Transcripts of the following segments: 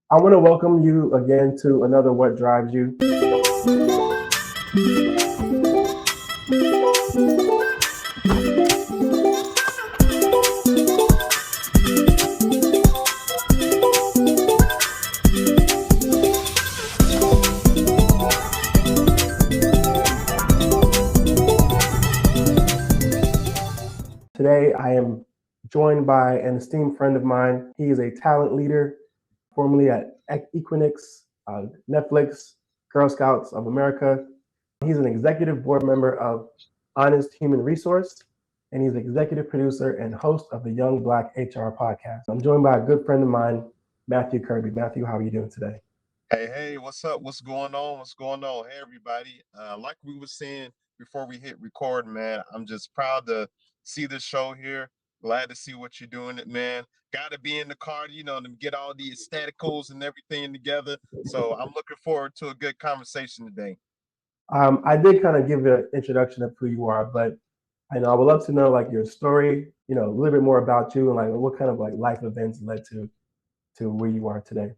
I want to welcome you again to another What Drives You. Today, I am joined by an esteemed friend of mine. He is a talent leader, formerly at Equinix, Netflix, Girl Scouts of America. He's an executive board member of Honest Human Resource, and he's executive producer and host of the Young Black HR podcast. I'm joined by a good friend of mine, Matthew Kirby. Matthew, how are you doing today? Hey, what's up? What's going on? What's going on? Hey, everybody. Like we were saying before we hit record, man, I'm just proud to see this show here. Glad to see what you're doing it, man. Got to be in the car, to get all the aestheticals and everything together. So I'm looking forward to a good conversation today. I did kind of give an introduction of who you are, but I would love to know like your story, a little bit more about you and like what kind of like life events led to where you are today.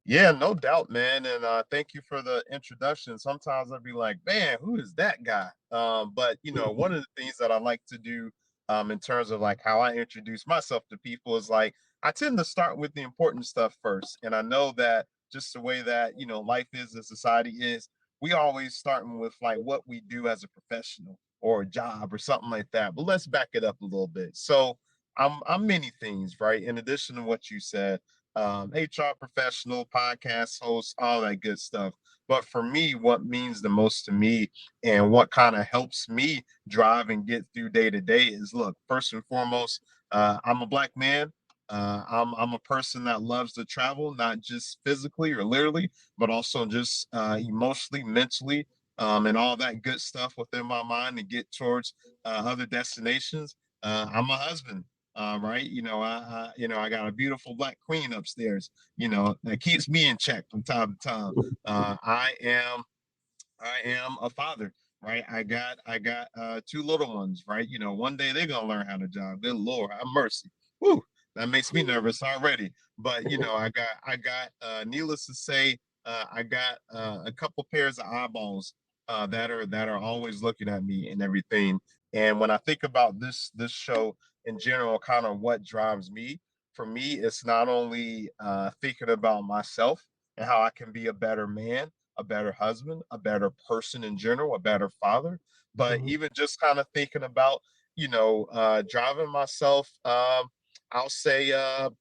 Yeah, no doubt, man. And thank you for the introduction. Sometimes I'd be like, man, who is that guy? But one of the things that I like to do in terms of like how I introduce myself to people is like I tend to start with the important stuff first. And I know that just the way that, life is and society is, we always starting with like what we do as a professional or a job or something like that. But let's back it up a little bit. So I'm many things, right? In addition to what you said, HR professional, podcast host, all that good stuff. But for me, what means the most to me and what kind of helps me drive and get through day to day is look, first and foremost, I'm a black man. I'm a person that loves to travel, not just physically or literally, but also just emotionally, mentally, and all that good stuff within my mind to get towards other destinations. I'm a husband, right? I got a beautiful black queen upstairs, that keeps me in check from time to time. I am a father, right? I got two little ones, right? One day they're gonna learn how to drive. Good Lord, have mercy. Whew, that makes me nervous already. But needless to say, I got a couple pairs of eyeballs that are always looking at me and everything. And when I think about this show in general, kind of what drives me, for me, it's not only thinking about myself and how I can be a better man, a better husband, a better person in general, a better father, but Mhm. even just kind of thinking about, driving myself, I'll say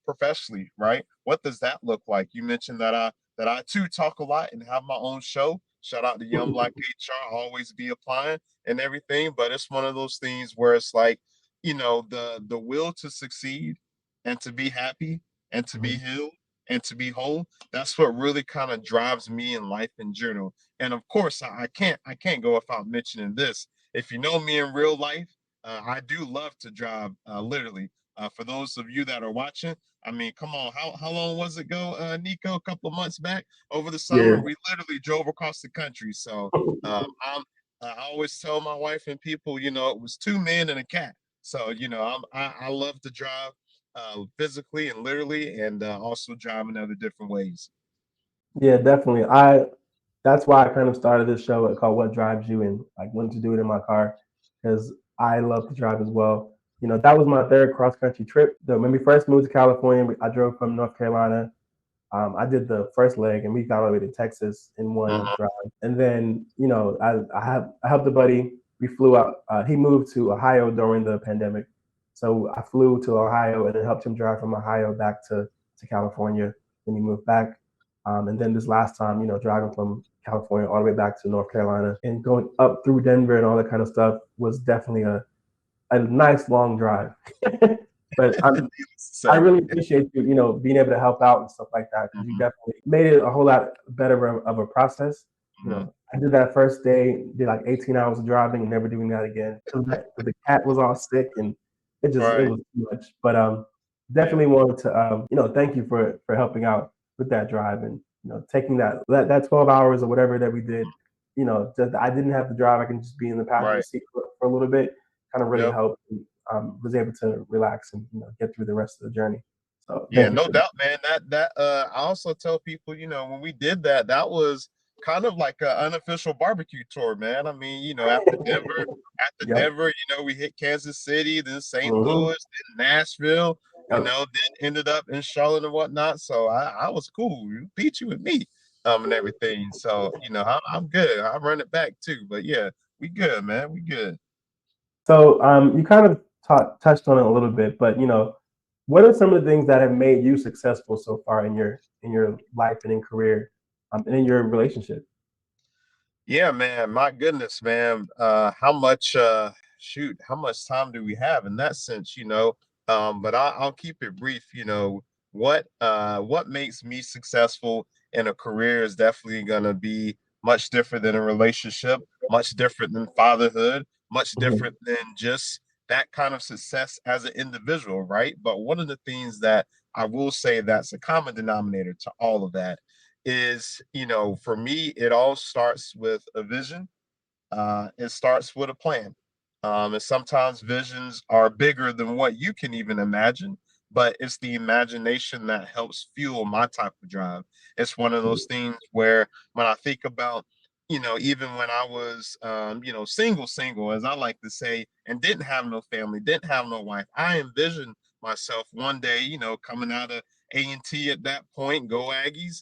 professionally, right? What does that look like? You mentioned that I too talk a lot and have my own show. Shout out to Young Black HR, always be applying and everything. But it's one of those things where it's like, the will to succeed and to be happy and to be Mhm. healed and to be whole. That's what really kind of drives me in life in general. And of course, I can't go without mentioning this. If you know me in real life, I do love to drive, literally. For those of you that are watching, I mean, come on, how long was it go, Nico? A couple of months back over the summer, Yeah. we literally drove across the country. So I'm I always tell my wife and people, it was two men and a cat. So I love to drive physically and literally, and also drive in other different ways. Yeah, definitely. That's why I kind of started this show called What Drives You and like wanted to do it in my car because I love to drive as well. That was my third cross country trip. When we first moved to California, I drove from North Carolina. I did the first leg and we got all the way to Texas in one Mhm. drive. And then, I helped a buddy. We flew out. He moved to Ohio during the pandemic. So I flew to Ohio and then helped him drive from Ohio back to California when he moved back. And then this last time, driving from California all the way back to North Carolina and going up through Denver and all that kind of stuff was definitely a nice long drive. but I'm Needless to I say. really appreciate you, being able to help out and stuff like that because you Mhm, definitely made it a whole lot better of a process. mhm. I did that first day, did like 18 hours of driving and never doing that again because the cat was all sick and it Right. was too much. But Yeah. definitely wanted to thank you for helping out with that drive and taking that 12 hours or whatever that we did. Just I didn't have to drive. I can just be in the passenger Right. seat for a little bit. Kind of really Yep. helped. Was able to relax and get through the rest of the journey. So Yeah, thank you no for that. doubt, man. I also tell people, when we did that, that was kind of like an unofficial barbecue tour, man. I mean, Yep. we hit Kansas City, then St. Hmm. Louis, then Nashville, Yep. then ended up in Charlotte and whatnot. So I was cool. You beat you with me, and everything. So, I'm good. I run it back too. But yeah, we good, man. We good. So you kind of touched on it a little bit, but what are some of the things that have made you successful so far in your life and in career, and in your relationship? Yeah, man. My goodness, man. How much time do we have in that sense, But I'll keep it brief, what makes me successful in a career is definitely gonna be much different than a relationship, much different than fatherhood, much Hmm. different than just that kind of success as an individual, right? But one of the things that I will say that's a common denominator to all of that is, for me, it all starts with a vision. It starts with a plan. And sometimes visions are bigger than what you can even imagine, but it's the imagination that helps fuel my type of drive. It's one of those things where when I think about, even when I was, single, as I like to say, and didn't have no family, didn't have no wife, I envisioned myself one day, coming out of A&T at that point, go Aggies,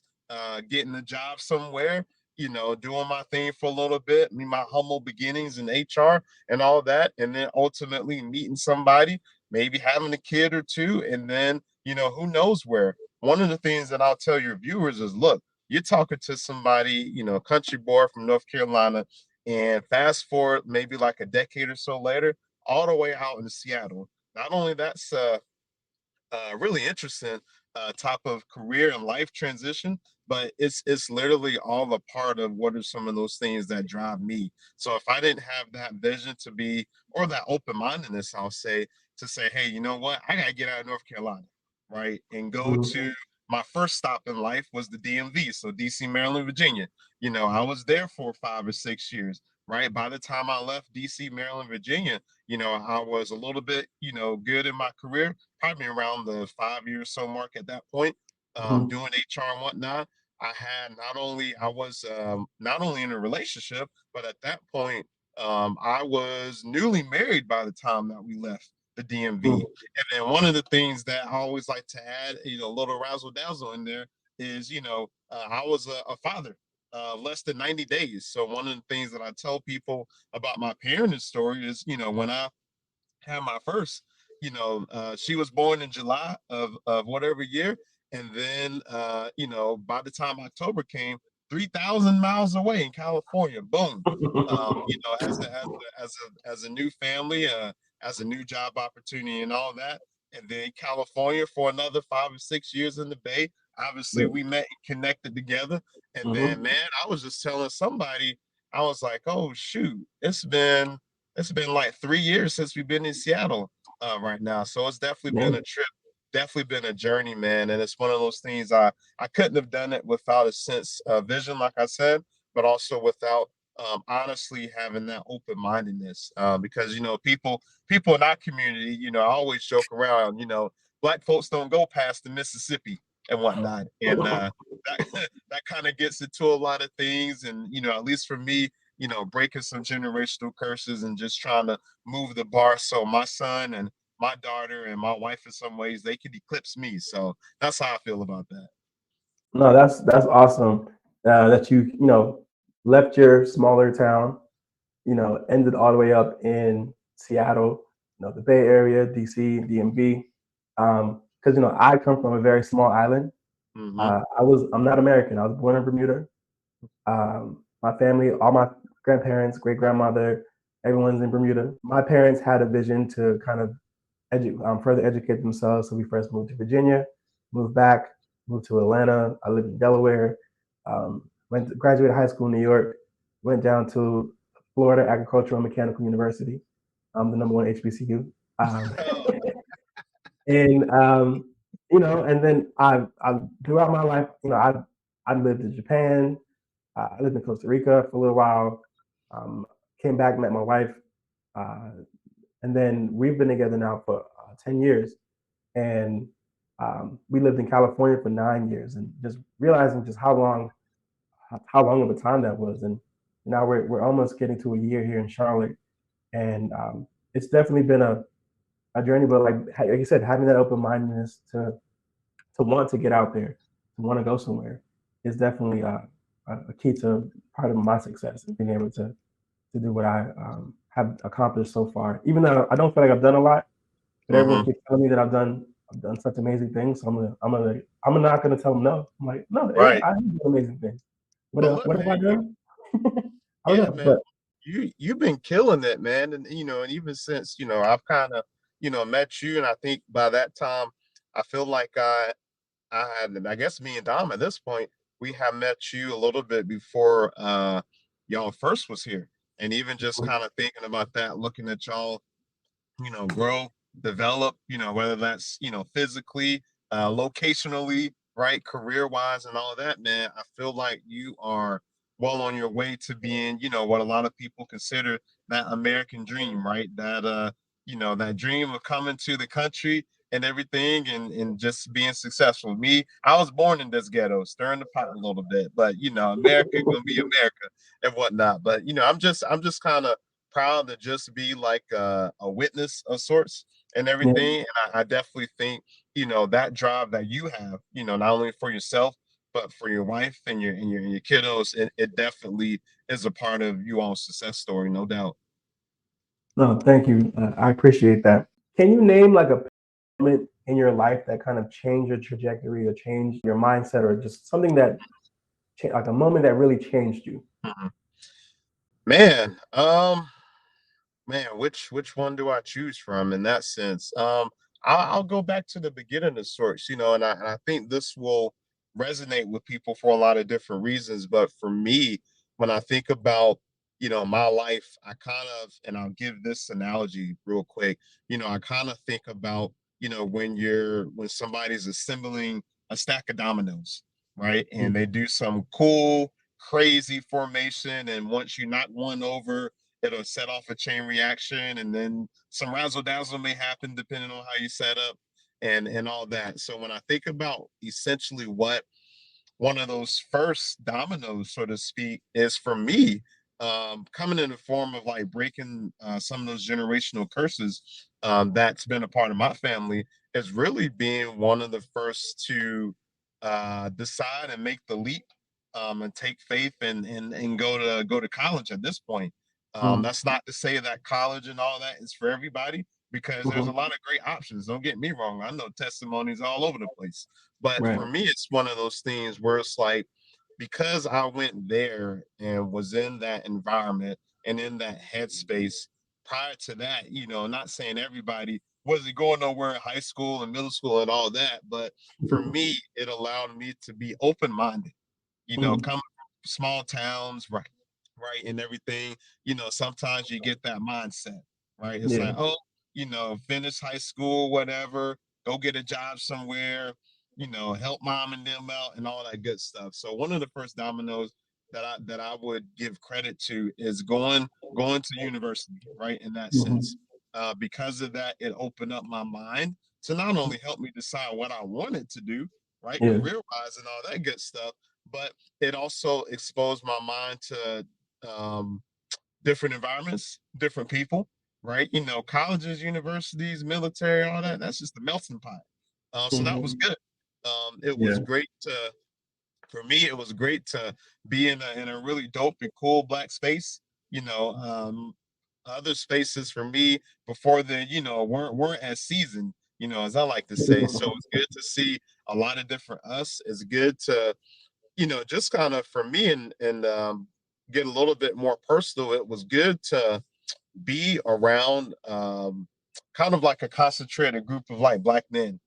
getting a job somewhere, doing my thing for a little bit, my humble beginnings in HR and all that, and then ultimately meeting somebody, maybe having a kid or two, and then, who knows where. One of the things that I'll tell your viewers is, look, you're talking to somebody, a country boy from North Carolina, and fast forward maybe like a decade or so later, all the way out in Seattle. Not only that's really interesting type of career and life transition, but it's literally all a part of what are some of those things that drive me. So if I didn't have that vision to be, or that open mindedness, I'll say, to say, hey, you know what, I gotta get out of North Carolina, right, and go Hmm. to my first stop in life was the DMV, so DC, Maryland, Virginia. I was there for 5 or 6 years. Right. By the time I left DC, Maryland, Virginia, I was a little bit, good in my career, probably around the 5 year or so mark at that point, Hmm. doing HR and whatnot. I was not only in a relationship, but at that point, I was newly married by the time that we left the DMV. And then one of the things that I always like to add, a little razzle dazzle in there is, I was a father. Less than 90 days. So one of the things that I tell people about my parenting story is, when I had my first, she was born in July of whatever year. And then, by the time October came, 3,000 miles away in California, boom, as a new family, as a new job opportunity and all that. And then California for another 5 or 6 years in the Bay. Obviously, we met and connected together. And then, Hmm. man, I was just telling somebody, I was like, oh, shoot, it's been like 3 years since we've been in Seattle right now. So it's definitely been a Man. trip, definitely been a journey, man. And it's one of those things I couldn't have done it without a sense of vision, like I said, but also without honestly having that open mindedness. Because people in our community, I always joke around, black folks don't go past the Mississippi and whatnot. And that kind of gets into a lot of things. And at least for me, breaking some generational curses and just trying to move the bar so my son and my daughter and my wife in some ways they could eclipse me. So that's how I feel about that. No, that's awesome. That left your smaller town, ended all the way up in Seattle, the Bay Area, DC, DMV. Because I come from a very small island. Hmm. I'm not American. I was born in Bermuda. My family, all my grandparents, great grandmother, everyone's in Bermuda. My parents had a vision to kind of further educate themselves. So we first moved to Virginia, moved back, moved to Atlanta. I lived in Delaware. Graduated high school in New York. Went down to Florida Agricultural and Mechanical University, the number one HBCU. Um, and and then I throughout my life, I lived in Japan. I lived in Costa Rica for a little while. Um, Came back, met my wife, uh, and then we've been together now for 10 years. And we lived in California for 9 years, and just realizing just how long of a time that was. And now we're almost getting to a year here in Charlotte, and it's definitely been a journey. But like you said, having that open mindedness to want to get out there, to want to go somewhere, is definitely a key to part of my success and being able to do what I have accomplished so far. Even though I don't feel like I've done a lot, but everyone Mm-hmm. keeps telling me that I've done such amazing things. So I'm not gonna tell them no. I'm like, no, yeah, Right. I have done amazing things. But look, What have I man, done? I don't yeah, know, man, but you've been killing it, man. And and even since, I've kind of, met you, and I think by that time, I feel like I had, I guess me and Dom at this point, we have met you a little bit before y'all first was here. And even just kind of thinking about that, looking at y'all, grow, develop, whether that's, physically, locationally, right, career wise, and all that, man, I feel like you are well on your way to being, what a lot of people consider that American dream, right? That dream of coming to the country and everything, and just being successful. Me, I was born in this ghetto, stirring the pot a little bit, but America gonna be America and whatnot. But I'm just kind of proud to just be like a witness of sorts and yeah, everything. And I definitely think, that drive that you have, not only for yourself, but for your wife and your kiddos, it definitely is a part of you all's success story, no doubt. no, thank you. I appreciate that. Can you name like a moment in your life that kind of changed your trajectory or changed your mindset, or just something that like a moment that really changed you? Mhm. Man, which one do I choose from in that sense? I'll go back to the beginning of sorts, and I think this will resonate with people for a lot of different reasons. But for me, when I think about, my life, I kind of, and I'll give this analogy real quick, I kind of think about, when somebody's assembling a stack of dominoes, right? And they do some cool, crazy formation, and once you knock one over, it'll set off a chain reaction, and then some razzle dazzle may happen depending on how you set up and all that. So when I think about essentially what one of those first dominoes, so to speak, is for me, coming in the form of like breaking some of those generational curses, that's been a part of my family, is really being one of the first to decide and make the leap, and take faith and go to college at this point. Mm, That's not to say that college and all that is for everybody, because there's a mhm. lot of great options. Don't get me wrong. I know testimonies all over the place. But Right. for me, it's one of those things where it's like, because I went there and was in that environment and in that headspace prior to that, not saying everybody wasn't going nowhere in high school and middle school and all that, but for me, it allowed me to be open minded, Mm, coming from small towns, right, right, and everything. Sometimes you get that mindset, right? It's yeah. like, oh, finish high school, whatever, go get a job somewhere, help mom and them out and all that good stuff. So one of the first dominoes that I would give credit to is going to university, right? In that sense. Mhm. Because of that, it opened up my mind to not only help me decide what I wanted to do, right, Yeah. career wise and all that good stuff, but it also exposed my mind to um, different environments, different people, right? Colleges, universities, military, all that. That's just the melting pot. So that was Mhm. good. It was Yeah. great to, for me, it was great to be in a really dope and cool black space. Other spaces for me before then, weren't as seasoned, as I like to say. So it's good to see a lot of different us. It's good to, just kind of for me and get a little bit more personal. It was good to be around kind of like a concentrated group of like black men,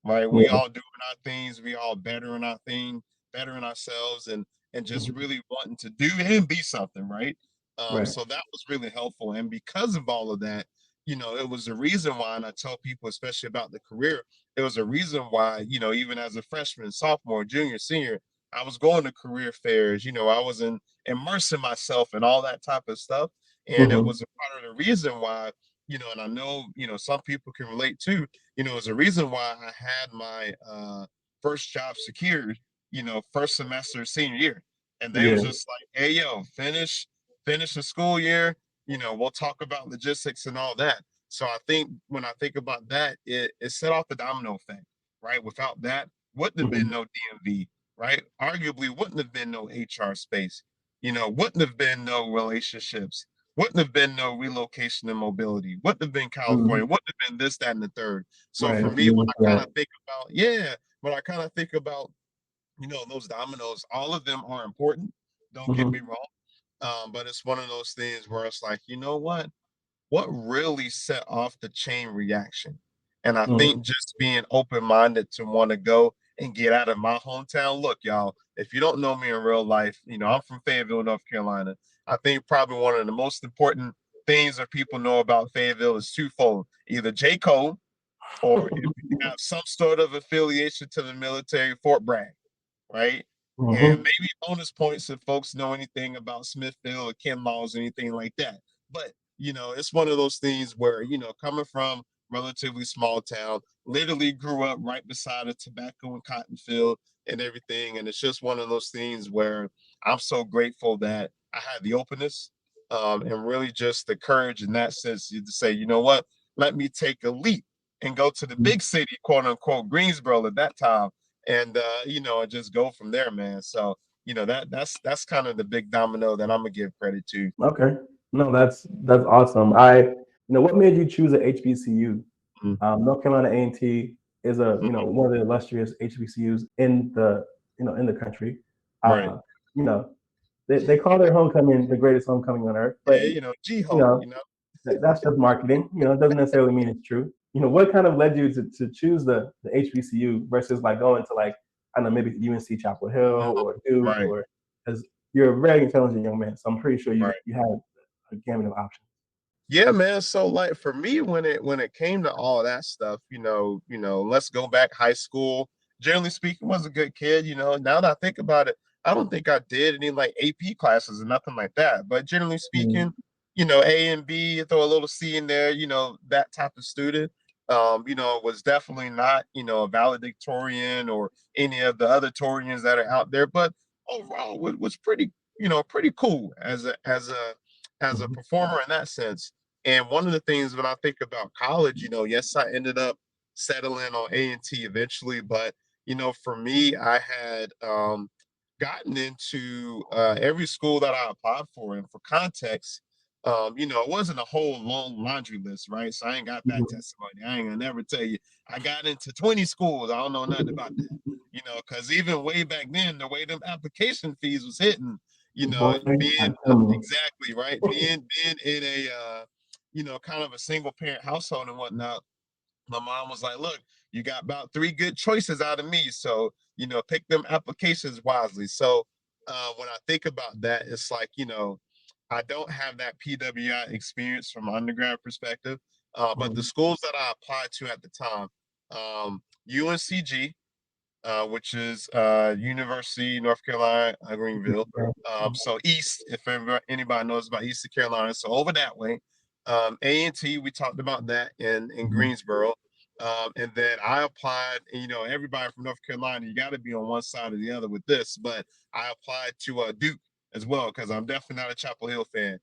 right? We Yeah. all doing our things, we all bettering our thing, bettering ourselves, and just Mhm. really wanting to do and be something, right? Right. So that was really helpful. And because of all of that, it was the reason why, and I tell people, especially about the career, it was a reason why, even as a freshman, sophomore, junior, senior, I was going to career fairs, I was immersing myself in all that type of stuff. And it Mhm. was a part of the reason why, and I know, some people can relate too, is a reason why I had my first job secured, first semester senior year. And they was Yeah. just like, hey, yo, finish the school year, we'll talk about logistics and all that. So I think when I think about that, it set off the domino effect, right? Without that, wouldn't have been Hmm. no DMV, right? Arguably wouldn't have been no HR space, wouldn't have been no relationships, wouldn't have been no relocation and mobility, wouldn't have been California, Hmm. wouldn't have been this, that, and the third. So Right. for That's me, when really I kind of correct. think about, yeah, when I kind of think about, those dominoes, all of them are important. Don't get me Hmm. wrong. But it's one of those things where it's like, you know what really set off the chain reaction? And I Hmm. think just being open-minded to want to go and get out of my hometown. Look, y'all, if you don't know me in real life, I'm from Fayetteville, North Carolina. I think probably one of the most important things that people know about Fayetteville is twofold: either J. Cole, or if you have some sort of affiliation to the military, Fort Bragg, right? And Hmm. maybe bonus points if folks know anything about Smithfield or Ken Laws or anything like that. But it's one of those things where, coming from relatively small town, literally grew up right beside a tobacco and cotton field and everything. And it's just one of those things where I'm so grateful that I had the openness, and really just the courage in that sense to say, you know what, let me take a leap and go to the big city, quote unquote, Greensboro at that time, and and just go from there, man. So that's kind of the big domino that I'm gonna give credit to. Okay. No, that's awesome. What made you choose a HBCU? Mhm. North Carolina A&T is one of the illustrious HBCUs in the country. Right. Uh, you know, they call their homecoming the greatest homecoming on earth, but Yeah, G you Ho, know, that's just marketing. It doesn't necessarily mean it's true. What kind of led you to choose the HBCU versus like going to like I don't know maybe UNC Chapel Hill or Duke right, or because you're a very intelligent young man, so I'm pretty sure you right. you had a gamut of options. Yeah, man. So like for me, when it came to all that stuff, let's go back high school. Generally speaking, was a good kid. Now that I think about it, I don't think I did any like AP classes or nothing like that. But generally speaking, Mm-hmm. A and B, throw a little C in there. That type of student. Was definitely not a valedictorian or any of the other Torians that are out there. But overall, was pretty cool as a Mm-hmm. performer in that sense. And one of the things when I think about college, yes, I ended up settling on A&T eventually, but for me, I had gotten into every school that I applied for. And for context, it wasn't a whole long laundry list, right? So I ain't got that testimony. I ain't gonna never tell you I got into 20 schools. I don't know nothing about that. Because even way back then, the way them application fees was hitting, Boy, being I'm telling exactly right, being in a kind of a single parent household and whatnot. My mom was like, "Look, you got about three good choices out of me, so pick them applications wisely." So when I think about that, it's like I don't have that PWI experience from an undergrad perspective, but the you. schools that I applied to at the time, UNCG, which is University North Carolina, Greenville. So East, if anybody knows about Eastern Carolina, so over that way. A&T, we talked about that in Mhm. Greensboro. And then I applied, everybody from North Carolina, you got to be on one side or the other with this, but I applied to Duke as well because I'm definitely not a Chapel Hill fan.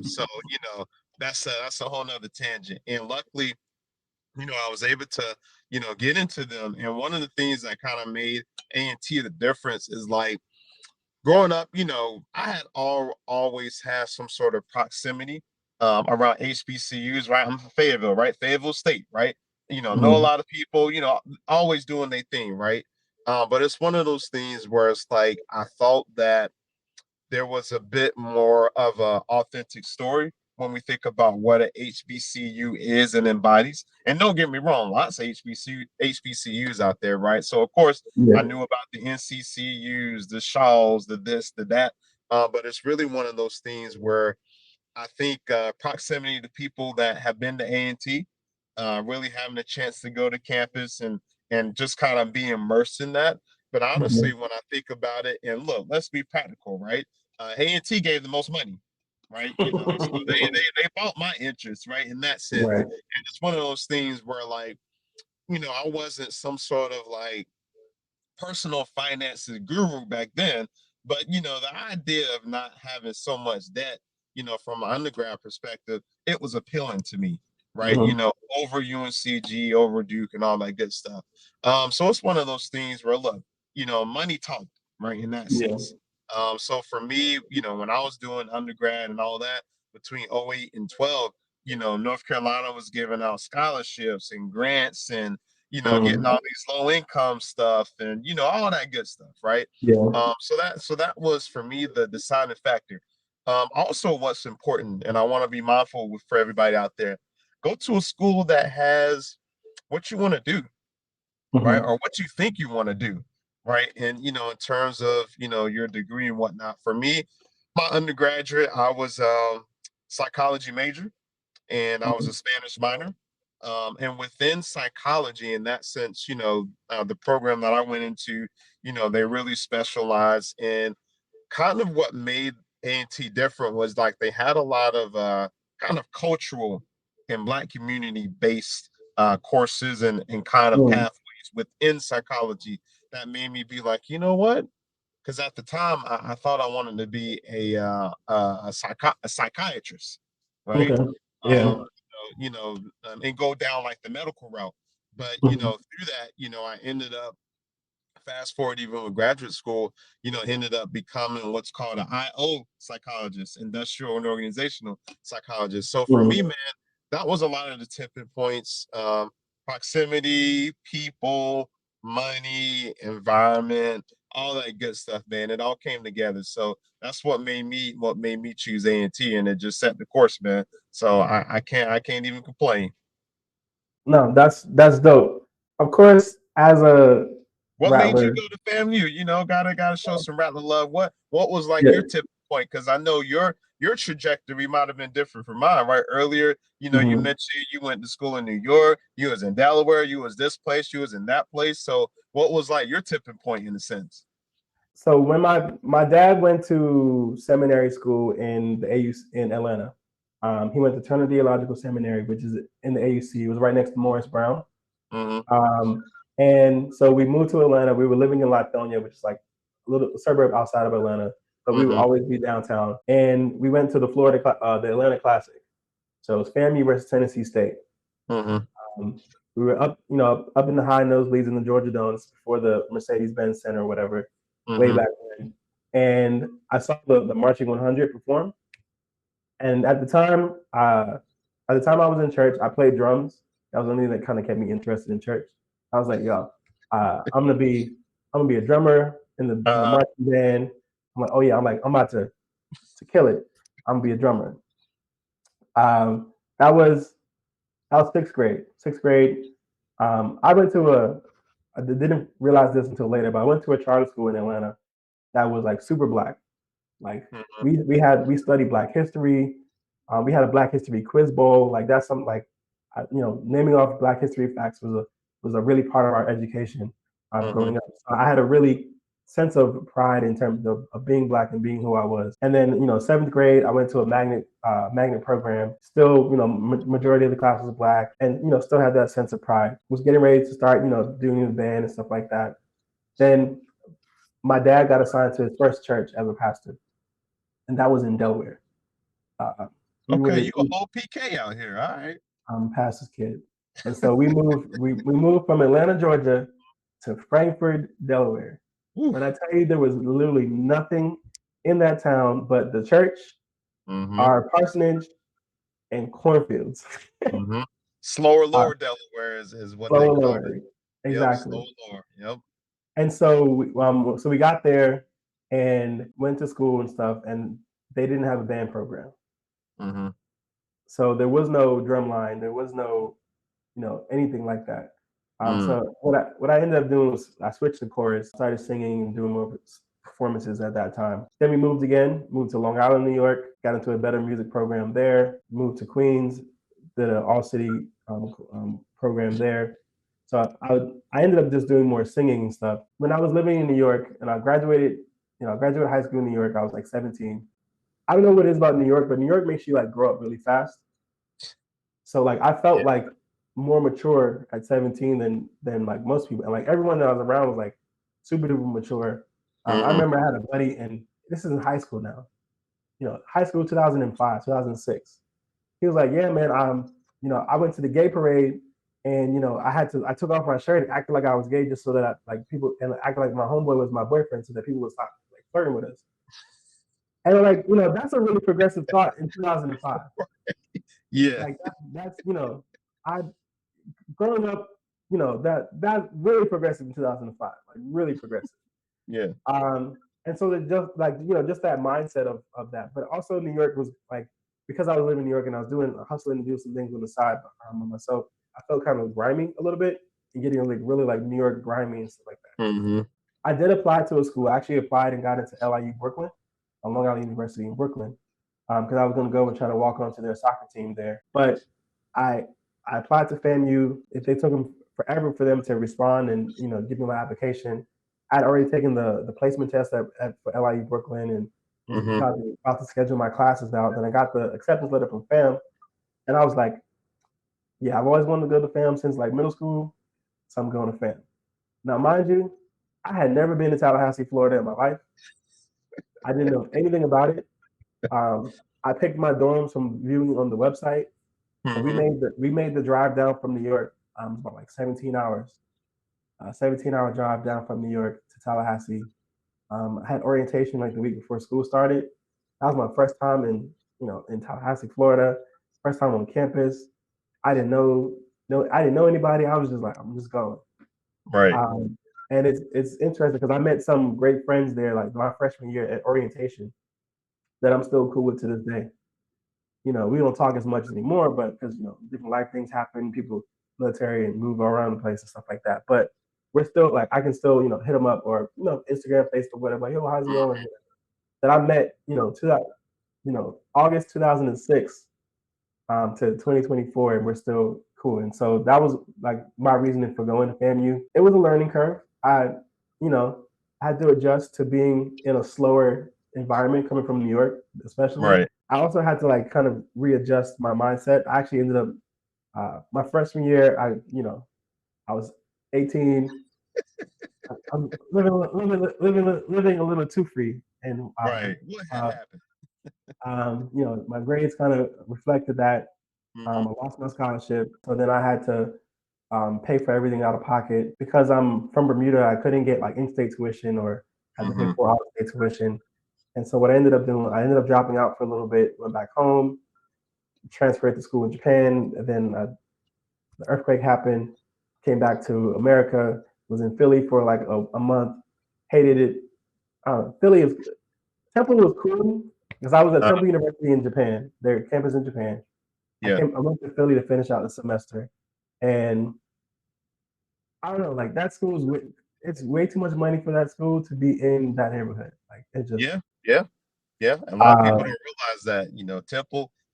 So that's a whole nother tangent. And luckily, I was able to, get into them. And one of the things that kind of made A&T the difference is like growing up, I had always had some sort of proximity around HBCUs, right? I'm from Fayetteville, right? Fayetteville State, right? Know a Mhm. lot of people, always doing their thing, right? But it's one of those things where it's like I thought that there was a bit more of a authentic story when we think about what a HBCU is and embodies. And don't get me wrong, lots of HBCUs out there, right? So of course Yeah. I knew about the NCCUs, the Shaws, the this, the that. But it's really one of those things where I think proximity to people that have been to A&T, really having a chance to go to campus and just kind of be immersed in that. But honestly, Mhm. when I think about it, and look, let's be practical, right? A&T gave the most money, right? You know, so they bought my interest, right? In that sense, Right. and it's one of those things where like, you know, I wasn't some sort of like personal finances guru back then, but you know, the idea of not having so much debt, you know, from an undergrad perspective, it was appealing to me, right? You Hmm. know, over UNCG, over Duke, and all that good stuff. So it's one of those things where, look, you know, money talked, right? In that Yeah. sense. So for me, you know, when I was doing undergrad and all that between '08 and 12, you know, North Carolina was giving out scholarships and grants and you know, getting Hmm. all these low income stuff and you know all that good stuff, right? Yeah. So that was for me the deciding factor. Also, what's important, and I want to be mindful for everybody out there, go to a school that has what you want to do, right, Hmm. or what you think you want to do, right, and you know, in terms of you know your degree and whatnot. For me, my undergraduate, I was psychology major and I was a Hmm. Spanish minor. And within psychology, in that sense, you know, the program that I went into, you know, they really specialize in kind of what made A&T different was like they had a lot of kind of cultural and Black community based courses and kind of Hmm. pathways within psychology that made me be like, you know what? Because at the time I thought I wanted to be a psychiatrist, right? Okay. Yeah. And go down like the medical route. But you Hmm. know, through that, you know, I ended up fast forward even with graduate school, you know, ended up becoming what's called an IO psychologist, industrial and organizational psychologist. So for me, Hmm. man, that was a lot of the tipping points. Proximity, people, money, environment, all that good stuff, man. It all came together. So that's what made me choose A&T, and it just set the course, man. So I can't even complain. No, that's dope. Of course, as a What made you rattler, go to FAMU? You know, gotta show some Rattler love. What was like yeah. your tipping point? Because I know your trajectory might have been different from mine, right? Earlier, you know, you Hmm. mentioned you went to school in New York, you was in Delaware, you was this place, you was in that place. So what was like your tipping point in a sense? So when my dad went to seminary school in the AU in Atlanta, he went to Turner Theological Seminary, which is in the AUC. It was right next to Morris Brown. Mm-hmm. Um, and so we moved to Atlanta. We were living in Lithonia, which is like a little suburb outside of Atlanta, but we would Mm-hmm. always be downtown. And we went to the Atlanta Classic. So it was FAMU versus Tennessee State. Mm-hmm. Um, we were up, up in the high nosebleeds in the Georgia Domes before the Mercedes-Benz Center or whatever, way Mm-hmm. back then. And I saw the Marching 100 perform. And at the time I was in church, I played drums. That was the only thing that kind of kept me interested in church. I was like, yo, I'm gonna be a drummer in the Uh-huh. marching band. I'm like, oh yeah, I'm about to kill it. I'm gonna be a drummer. Um, that was that was sixth grade. Sixth grade. I went to I didn't realize this until later, but I went to a charter school in Atlanta that was like super black. Like Mm-hmm. we studied Black history. We had a Black history quiz bowl. Like that's something like naming off Black history facts was a really part of our education Mm-hmm. growing up. So I had a really sense of pride in terms of being Black and being who I was. And then seventh grade, I went to a magnet program. Still, majority of the class was Black, and still had that sense of pride. Was getting ready to start doing the band and stuff like that. Then my dad got assigned to his first church as a pastor, and that was in Delaware. We Okay, were you a whole PK out here. All right. pastor's kid, and so we moved from Atlanta, Georgia, to Frankfort, Delaware. Woo. When I tell you there was literally nothing in that town but the church, Mm-hmm. our parsonage, and cornfields. Mm-hmm. Slower, uh, lower Delaware is what they Lower called lower, it. Yep, exactly. slower, lower. Yep. And so we got there and went to school and stuff, and they didn't have a band program. Mm-hmm. So there was no drum line, there was no anything like that. Mm. So what I ended up doing was I switched to chorus, started singing and doing more performances at that time. Then we moved again, moved to Long Island, New York, got into a better music program there. Moved to Queens, did an all city program there. So I ended up just doing more singing and stuff. When I was living in New York and I graduated high school in New York, I was like 17. I don't know what it is about New York, but New York makes you like grow up really fast. So like I felt Yeah. like more mature at 17 than like most people, and like everyone that I was around was like super duper mature. I Mm-hmm. remember I had a buddy, and this is in high school now. High school 2005, 2006. He was like, "Yeah, man, I went to the gay parade, and I took off my shirt and acted like I was gay just so that like people and acted like my homeboy was my boyfriend, so that people would stop like flirting with us." And like, that's a really progressive thought in 2005. Yeah. Like that's I growing up, that really progressive in 2005, like really progressive. Yeah. And so that just like just that mindset of that, but also New York was like, because I was living in New York and I was doing hustling to do some things on the side on myself. I felt kind of grimy a little bit and getting like really like New York grimy and stuff like that. Mm-hmm. I did apply to a school. I actually applied and got into LIU Brooklyn, Long Island University in Brooklyn, because I was going to go and try to walk onto their soccer team there. But I I applied to FAMU. If they took them forever for them to respond and give me my application, I'd already taken the placement test for LIU Brooklyn and was Mm-hmm. about to schedule my classes out. Then I got the acceptance letter from FAM, and I was like, yeah, I've always wanted to go to FAM since like middle school, so I'm going to FAM. Now, mind you, I had never been to Tallahassee, Florida in my life. I didn't know anything about it. I picked my dorms from viewing on the website, and Mm-hmm. we made the drive down from New York. About like 17 hours, 17-hour drive down from New York to Tallahassee. I had orientation like the week before school started. That was my first time in Tallahassee, Florida. First time on campus. I didn't know no I didn't know anybody. I was just like, I'm just going. Right. Um, and it's interesting because I met some great friends there, like my freshman year at orientation, that I'm still cool with to this day. We don't talk as much anymore, but because different life things happen, people military and move around the place and stuff like that. But we're still like I can still hit them up or Instagram, Facebook, whatever. Like, yo, how's it going? That I met to that August 2006 to 2024, and we're still cool. And so that was like my reasoning for going to FAMU. It was a learning curve. You know, I had to adjust to being in a slower environment coming from New York, especially. Right. I also had to like kind of readjust my mindset. I actually ended up my freshman year. I was 18. I'm living a little too free, and Right. What had happened? my grades kind of reflected that. I Mm-hmm. lost my scholarship, so then I had to pay for everything out of pocket because I'm from Bermuda. I couldn't get like in-state tuition or had to pay Mm-hmm. for out-of-state tuition. And so what I ended up doing, I ended up dropping out for a little bit, went back home, transferred to school in Japan. And then the earthquake happened, came back to America, was in Philly for like a month, hated it. Philly is Temple was cool because I was at Uh, Temple University in Japan, their campus in Japan. yeah. I went to Philly to finish out the semester, and I don't know, like that school is it's way too much money for that school to be in that neighborhood. Like it just Yeah. Yeah. Yeah. A lot of people uh, don't realize that,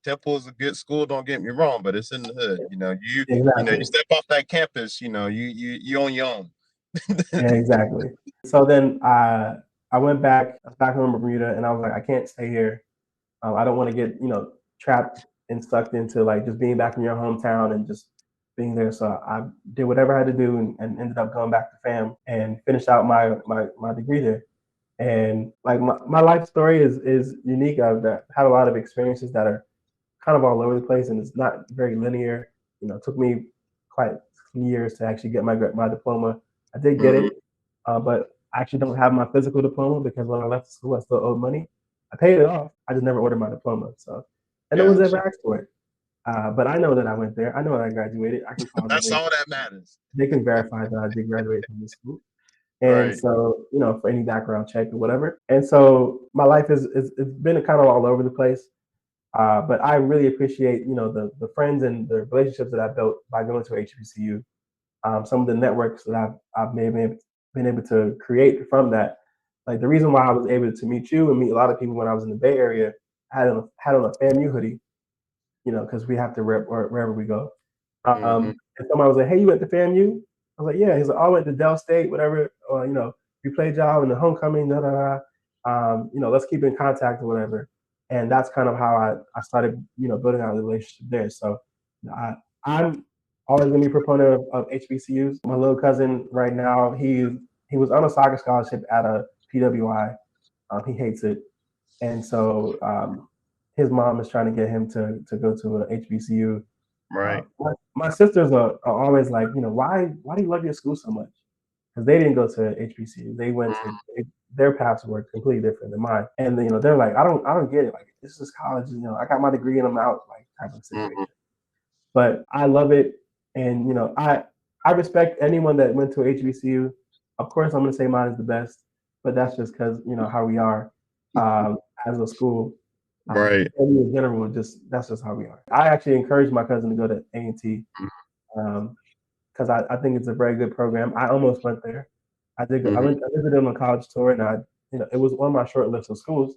Temple is a good school, don't get me wrong, but it's in the hood. You exactly. step off that campus, you on your own. Yeah, exactly. So then I went back. I was back home in Bermuda, and I was like, I can't stay here. I don't want to get trapped and sucked into like just being back in your hometown and just being there. So I did whatever I had to do and ended up going back to FAM and finished out my degree there. And like my life story is unique. I've had a lot of experiences that are kind of all over the place, and it's not very linear. It took me quite some years to actually get my diploma. I did get Hmm. it, but I actually don't have my physical diploma because when I left the school, I still owed money. I paid it off. I just never ordered my diploma. So, and no one's ever Gotcha. asked for it. But I know that I went there. I know that I graduated. I can call them. That's all that matters. They can verify that I did graduate from the school. And Right. so, for any background check or whatever. And so my life is it's been kind of all over the place. But I really appreciate, the friends and the relationships that I built by going to HBCU. Some of the networks that I've been able to create from that. Like the reason why I was able to meet you and meet a lot of people when I was in the Bay Area, I had on a FAMU hoodie, because we have to rep wherever we go. Hmm. And somebody was like, "Hey, you went to FAMU?" I was like, "Yeah." He's like, "Oh, I went to Dell State, whatever. Or we played y'all in the homecoming, da da da. Let's keep in contact or whatever." and that's kind of how I started, building out a relationship there. So I, I'm always gonna be a proponent of HBCUs. My little cousin right now, he was on a soccer scholarship at a PWI. He hates it, and so his mom is trying to get him to go to an HBCU. Right. My sisters are always like, why do you love your school so much? Because they didn't go to HBCU. They went to their paths were completely different than mine, and they're like, I don't get it. Like, this is college. I got my degree and I'm out, like, type of situation. Mhm. But I love it, and I respect anyone that went to HBCU. Of course, I'm gonna say mine is the best, but that's just because how we are as a school. Right. In general, that's just how we are. I actually encouraged my cousin to go to A&T because I think it's a very good program. I almost went there. I did. I Mhm. went. I visited on a college tour, and it was on my short list of schools.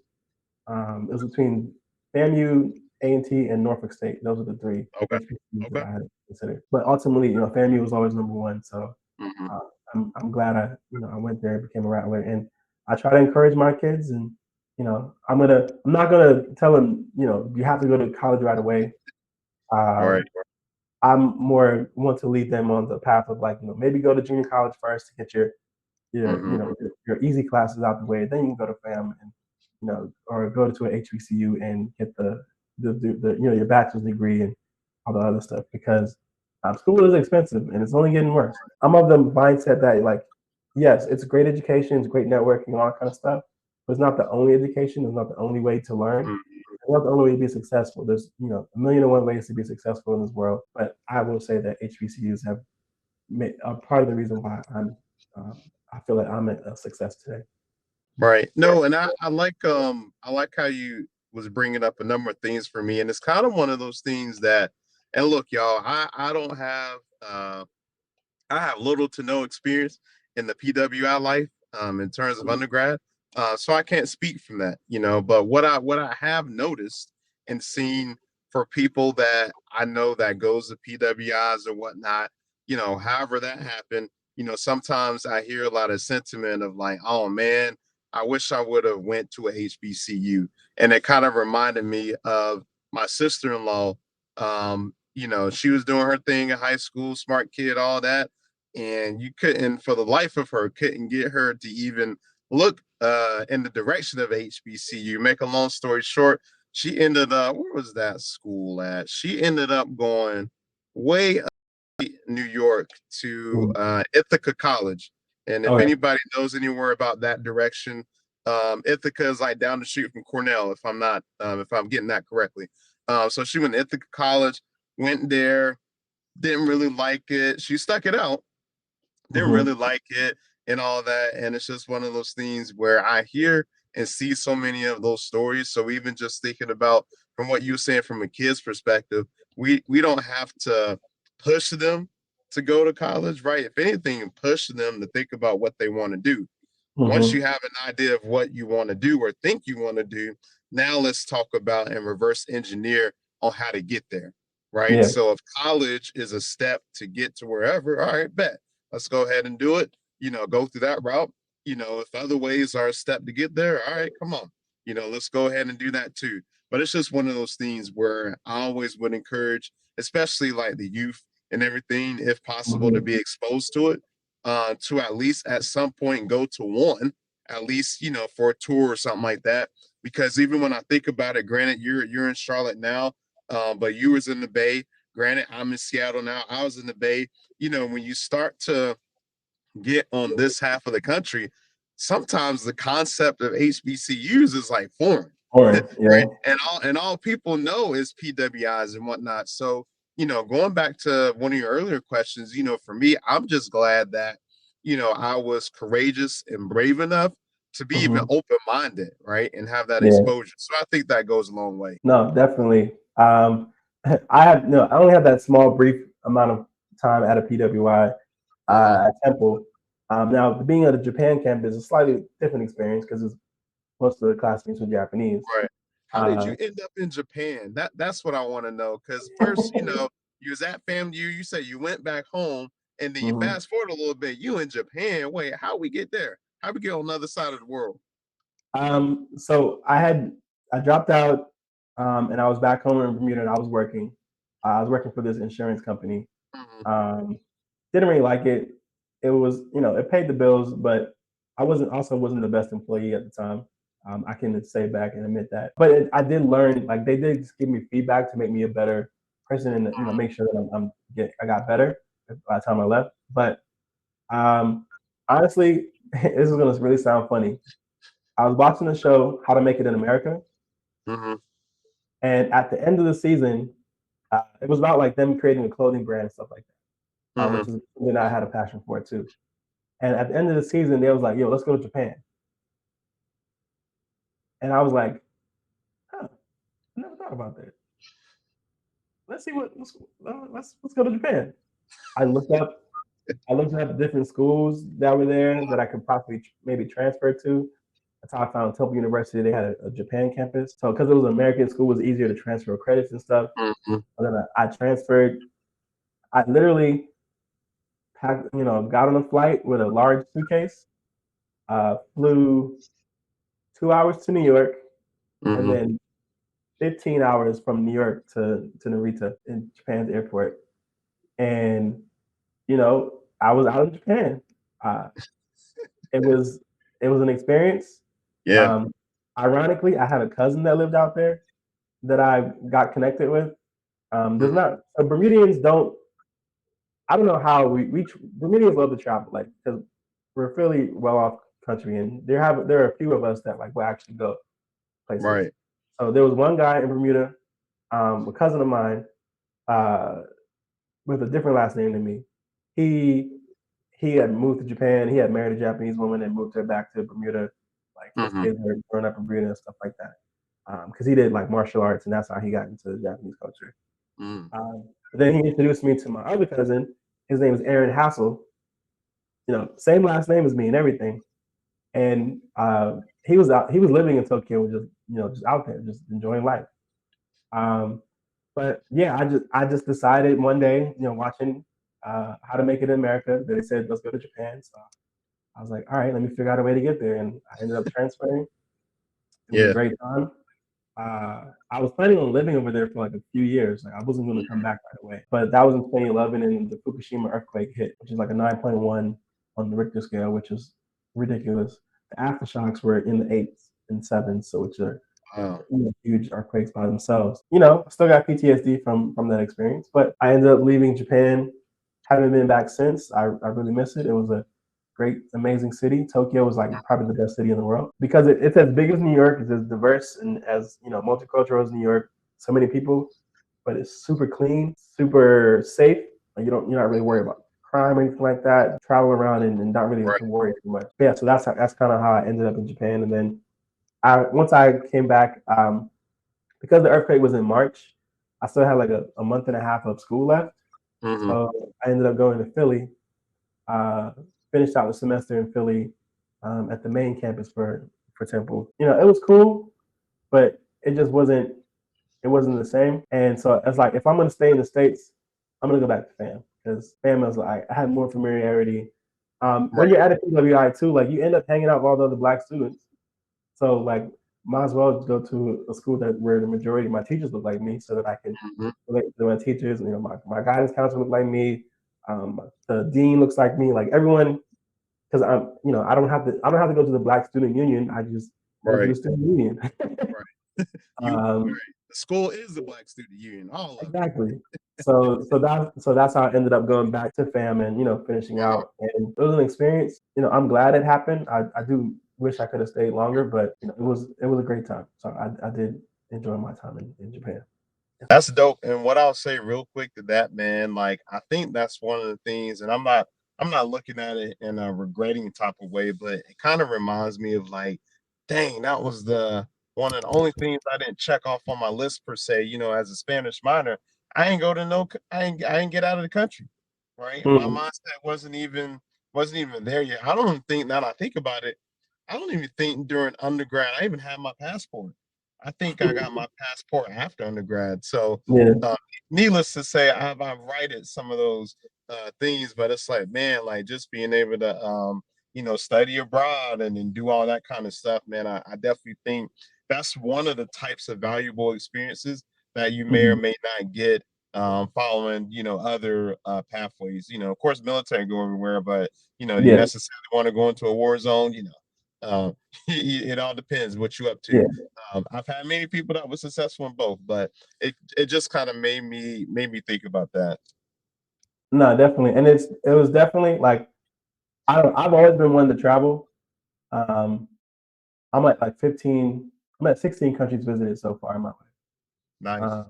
It was between FAMU, A&T, and Norfolk State. Those are the three Okay. HBCUs that Okay. I had to consider. But ultimately, FAMU was always number one. So Mhm. uh, I'm glad I went there and became a Rattler, and I try to encourage my kids, and I'm not gonna tell them you have to go to college right away. Right. Um, I'm more want to lead them on the path of, like, maybe go to junior college first to get Mhm. your easy classes out the way. Then you can go to FAM and or go to an HBCU and get the your bachelor's degree and all the other stuff, because school is expensive and it's only getting worse. I'm of the mindset that, like, yes, it's great education, it's great networking, and all that kind of stuff, but it's not the only education. It's not the only way to learn. Mhm. It's not the only way to be successful. There's a million and one ways to be successful in this world, but I will say that HBCUs have made a part of the reason why um, I feel like I'm a success today. Right. No, and I like how you was bringing up a number of things for me, and it's kind of one of those things that, and look, y'all, I don't have I have little to no experience in the PWI life in terms of undergrad, so I can't speak from that, But what I have noticed and seen for people that I know that goes to PWIs or whatnot, however that happened, sometimes I hear a lot of sentiment of like, oh man, I wish I would have went to a HBCU, and it kind of reminded me of my sister-in-law. She was doing her thing in high school, smart kid, all that, and you couldn't for the life of her couldn't get her to even look in the direction of HBCU. Make a long story short, she ended up, where was that school at? She ended up going way up New York to Mm. Ithaca College. And if Okay. anybody knows anywhere about that direction, Ithaca is like down the street from Cornell, if I'm getting that correctly. So she went to Ithaca College, went there, didn't really like it. She stuck it out, didn't Hmm. really like it and all that. And it's just one of those things where I hear and see so many of those stories. So even just thinking about from what you were saying from a kid's perspective, we don't have to push them to go to college, right? If anything, push them to think about what they want to do. Once Hmm. you have an idea of what you want to do or think you want to do, now let's talk about and reverse engineer on how to get there, right? Yeah. So if college is a step to get to wherever, all right, bet. Let's go ahead and do it. Go through that route. If other ways are a step to get there, all right, come on. Let's go ahead and do that too. But it's just one of those things where I always would encourage, especially like the youth and everything, if possible, to Hmm. be exposed to it, to at least at some point go to one, at least for a tour or something like that. Because even when I think about it, granted you're in Charlotte now, but you was in the Bay. Granted, I'm in Seattle now. I was in the Bay. When you start to get on this half of the country, sometimes the concept of HBCUs is like foreign, Orange. Yeah. right? And all people know is PWIs and whatnot. So, going back to one of your earlier questions, for me, I'm just glad that, I was courageous and brave enough to be even Hmm. open-minded, right? And have that Yeah. exposure. So I think that goes a long way. No, definitely. I only had that small brief amount of time at a PWI Hmm. at Temple. Now, being at a Japan campus is a slightly different experience because most of the classmates were Japanese. Right. How did Uh, you end up in Japan? That's what I want to know. Because first, you was at FAMU, you said you went back home, and then you mhm. fast forward a little bit, you in Japan. Wait, how we get there? How we get on the other side of the world? So I dropped out, and I was back home in Bermuda, and I was working. I was working for this insurance company. Mhm. Didn't really like it. It was, it paid the bills, but I wasn't the best employee at the time. I can say back and admit that. But I did learn, like they did just give me feedback to make me a better person and make sure that I got better by the time I left. But um, honestly, this is gonna really sound funny. I was watching the show How to Make It in America, Mhm. and at the end of the season, it was about like them creating a clothing brand and stuff like that, which Mhm. is something I had a passion for too. And at the end of the season, they was like, "Yo, let's go to Japan." And I was like, "Huh, I never thought about that. Let's see let's go to Japan." I looked up I looked up different schools that were there that I could possibly maybe transfer to. That's how I found Temple University. They had a Japan campus. So because it was an American school, it was easier to transfer credits and stuff. Mhm. And then I transferred. I literally packed, got on a flight with a large suitcase, flew 2 hours to New York, and Mhm. then 15 hours from New York to Narita in Japan's airport. And, I was out of Japan. Uh, it was it was an experience. Yeah. Um, Ironically, I had a cousin that lived out there that I got connected with. There's Mhm. not Bermudians don't. I don't know how we Bermudians love to travel, like because we're a fairly well off country, and there are a few of us that like will actually go places. Right. So there was one guy in Bermuda, a cousin of mine, uh, with a different last name than me. He he had moved to Japan. He had married a Japanese woman and moved her back to Bermuda. Like his Mhm. kids were growing up in Bermuda and stuff like that. Because he did like martial arts, and that's how he got into the Japanese culture. Mhm. But then he introduced me to my other cousin. His name is Aaron Hassel. Same last name as me and everything. And he was out. He was living in Tokyo, just just out there, just enjoying life. Um, but yeah, I just decided one day, watching How to Make It in America, that they said let's go to Japan. So I was like, all right, let me figure out a way to get there, and I ended up transferring. It was a Yeah. great time. I was planning on living over there for like a few years. Like I wasn't going to come back right away. But that was in 2011, and the Fukushima earthquake hit, which is like a 9.1 on the Richter scale, which is ridiculous. The aftershocks were in the eights and sevens, so which are Wow. huge earthquakes by themselves. Still got PTSD from that experience, but I ended up leaving Japan. Haven't been back since. I really miss it. It was a great, amazing city. Tokyo was like probably the best city in the world because it's as big as New York. It's as diverse and as multicultural as New York. So many people, but it's super clean, super safe. Like you're not really worried about crime or anything like that. Travel around and not really have Right. to worry too much. But yeah, so that's kind of how I ended up in Japan. And then once I came back, because the earthquake was in March, I still had like a month and a half of school left. Mhm. So I ended up going to Philly, uh, finished out the semester in Philly at the main campus for Temple. It was cool, but it wasn't the same. And so it's like if I'm gonna stay in the States, I'm gonna go back to FAM because FAM is like I had more familiarity. When Right. you're at a PWI too, like you end up hanging out with all the other black students. So like might as well go to a school that where the majority of my teachers look like me so that I can Mhm. relate to my teachers. My guidance counselor look like me. The dean looks like me. Like everyone, because I don't have to go to the Black Student Union. I just go to the Right. student union. Right. You um, right. The school is the Black Student Union, all of it. exactly. So that's how I ended up going back to FAM and finishing Mhm. out. And it was an experience. I'm glad it happened. I do wish I could have stayed longer, but it was a great time. So I did enjoy my time in Japan. That's dope. And what I'll say real quick to that, man, like I think that's one of the things, and I'm not looking at it in a regretting type of way, but it kind of reminds me of like, dang, that was the one of the only things I didn't check off on my list per se, as a Spanish minor. I ain't get out of the country. Right. My Mm. mindset wasn't even there yet. I don't even think now that I think about it, I don't even think during undergrad I even had my passport. I think I got my passport after undergrad. So, Yeah. uh, needless to say, I've righted some of those things, but it's like, man, like just being able to study abroad and do all that kind of stuff, man, I definitely think that's one of the types of valuable experiences that you may or Mhm. may not get following, other pathways. Of course, military go everywhere, but do you Yeah, necessarily want to go into a war zone? It all depends what you up to. yeah. I've had many people that were successful in both, but it just kind of made me think about that. No, definitely, and it was definitely like I've always been one to travel. Um, I'm at like 15. I'm at 16 countries visited so far in my life. Nice. Uh,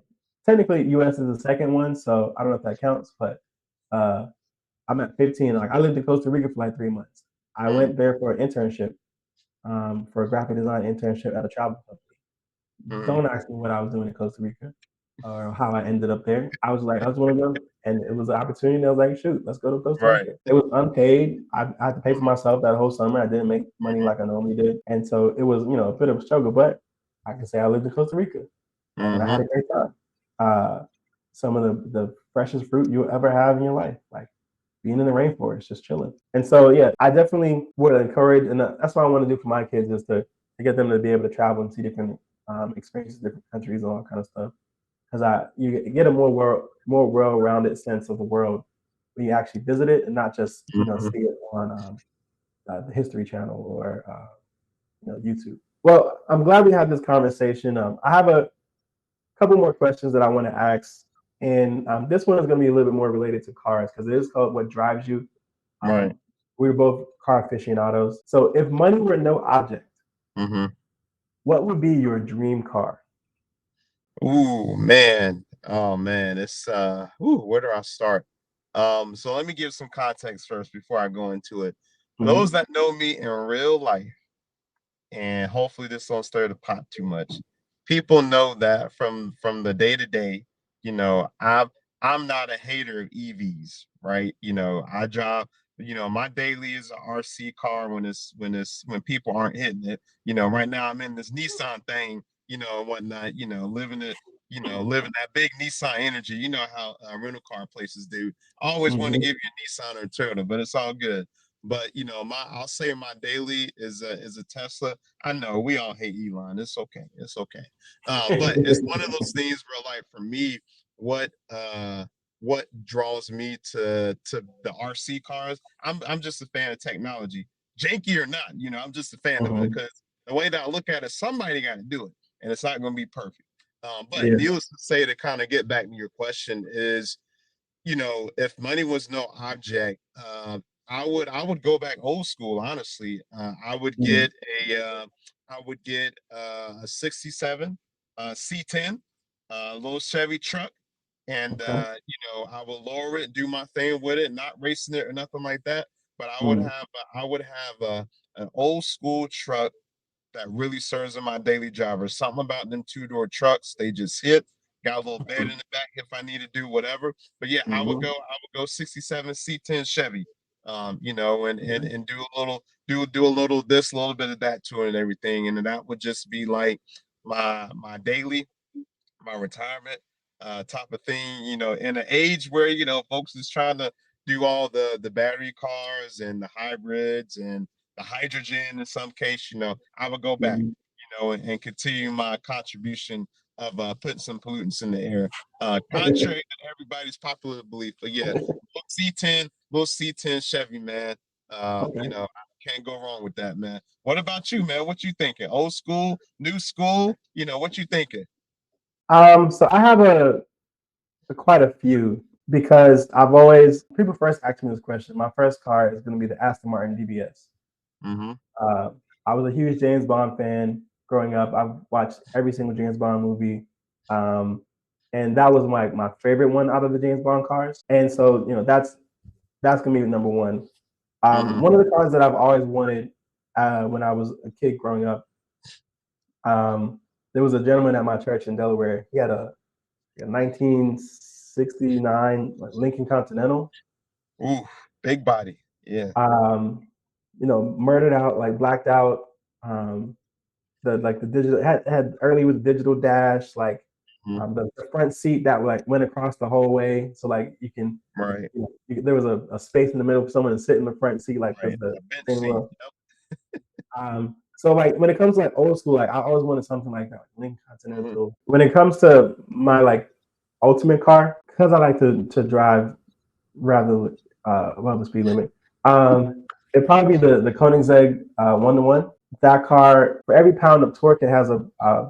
Technically, U.S. is the second one, so I don't know if that counts, but uh, I'm at 15. Like I lived in Costa Rica for like 3 months. I Mm, went there for an internship, for a graphic design internship at a travel company. mm, Don't ask me what I was doing in Costa Rica or how I ended up there. I was like, I just want to go, and it was an opportunity. And I was like, shoot, let's go to Costa right. Rica. It was unpaid. I had to pay for myself that whole summer. I didn't make money like I normally did, and so it was a bit of a struggle. But I can say I lived in Costa Rica, and I had Mm-hmm. a great time. Uh, some of the freshest fruit you'll ever have in your life, like being in the rainforest, just chilling. And so, yeah, I definitely would encourage, and that's what I want to do for my kids is to get them to be able to travel and see different experiences, different countries, and all that kind of stuff. Because you get a more well-rounded sense of the world when you actually visit it and not just Mm-hmm. see it on the History Channel or YouTube. Well, I'm glad we had this conversation. I have a couple more questions that I want to ask, and this one is going to be a little bit more related to cars because it is called "What Drives You." Right. Um, we're both car aficionados. So, if money were no object, Mm-hmm. what would be your dream car? Ooh, man. Oh man, it's where do I start? So let me give some context first before I go into it. For those Mm-hmm. that know me in real life, and hopefully this don't stir the pot too much. People know that from the day to day, I'm not a hater of EVs, right? I drive, my daily is an RC car when people aren't hitting it. Right now I'm in this Nissan thing, and whatnot, living that big Nissan energy. You know how rental car places do. I always want to Mm-hmm. give you a Nissan or a Toyota, but it's all good. But I'll say my daily is a Tesla. I know we all hate Elon. It's okay. It's okay. But it's one of those things where, like, for me, what what draws me to the RC cars, I'm just a fan of technology, janky or not. I'm just a fan of it Mm-hmm. because the way that I look at it, somebody got to do it, and it's not going to be perfect. But Yeah. needless to say, to kind of get back to your question, is if money was no object, I would go back old school. Honestly, I would Mm-hmm. get a '67 C10, little Chevy truck, and Okay. I would lower it, do my thing with it, not racing it or nothing like that. But Mm-hmm. I would have an old school truck that really serves in my daily driver. Something about them two-door trucks, they just hit. Got a little bed in the back if I need to do whatever. But yeah, Mm-hmm. I would go 67 C10 Chevy. And do a little this, a little bit of that to it and everything. And then that would just be like my daily, my retirement type of thing, in an age where, folks is trying to do all the battery cars and the hybrids and the hydrogen in some case, I would go back, Mm-hmm. and continue my contribution of putting some pollutants in the air. Contrary to everybody's popular belief. But yeah, little C10 Chevy, man. Okay. I can't go wrong with that, man. What about you, man? What you thinking? Old school, new school? What you thinking? So I have quite a few because I've always people first ask me this question. My first car is going to be the Aston Martin DBS. Mm-hmm. Uh, I was a huge James Bond fan growing up. I've watched every single James Bond movie, um, and that was my favorite one out of the James Bond cars. And so that's gonna be number one. Mm-hmm. One of the cars that I've always wanted when I was a kid growing up. Um, there was a gentleman at my church in Delaware. He had a 1969 Lincoln Continental. Ooh, big body. Yeah. Um, murdered out, like blacked out. The digital had early with digital dash, like Mhm. The front seat that like went across the whole way, so like you can, Right. there was a space in the middle for someone to sit in the front seat, like Right. because the A bench thing seat. was. So like when it comes to like old school, like I always wanted something like that, like Lincoln Mhm. Continental. When it comes to my like ultimate car, because I like to drive rather above the speed limit, it'd probably be the Koenigsegg 1-to-1. That car, for every pound of torque, it has a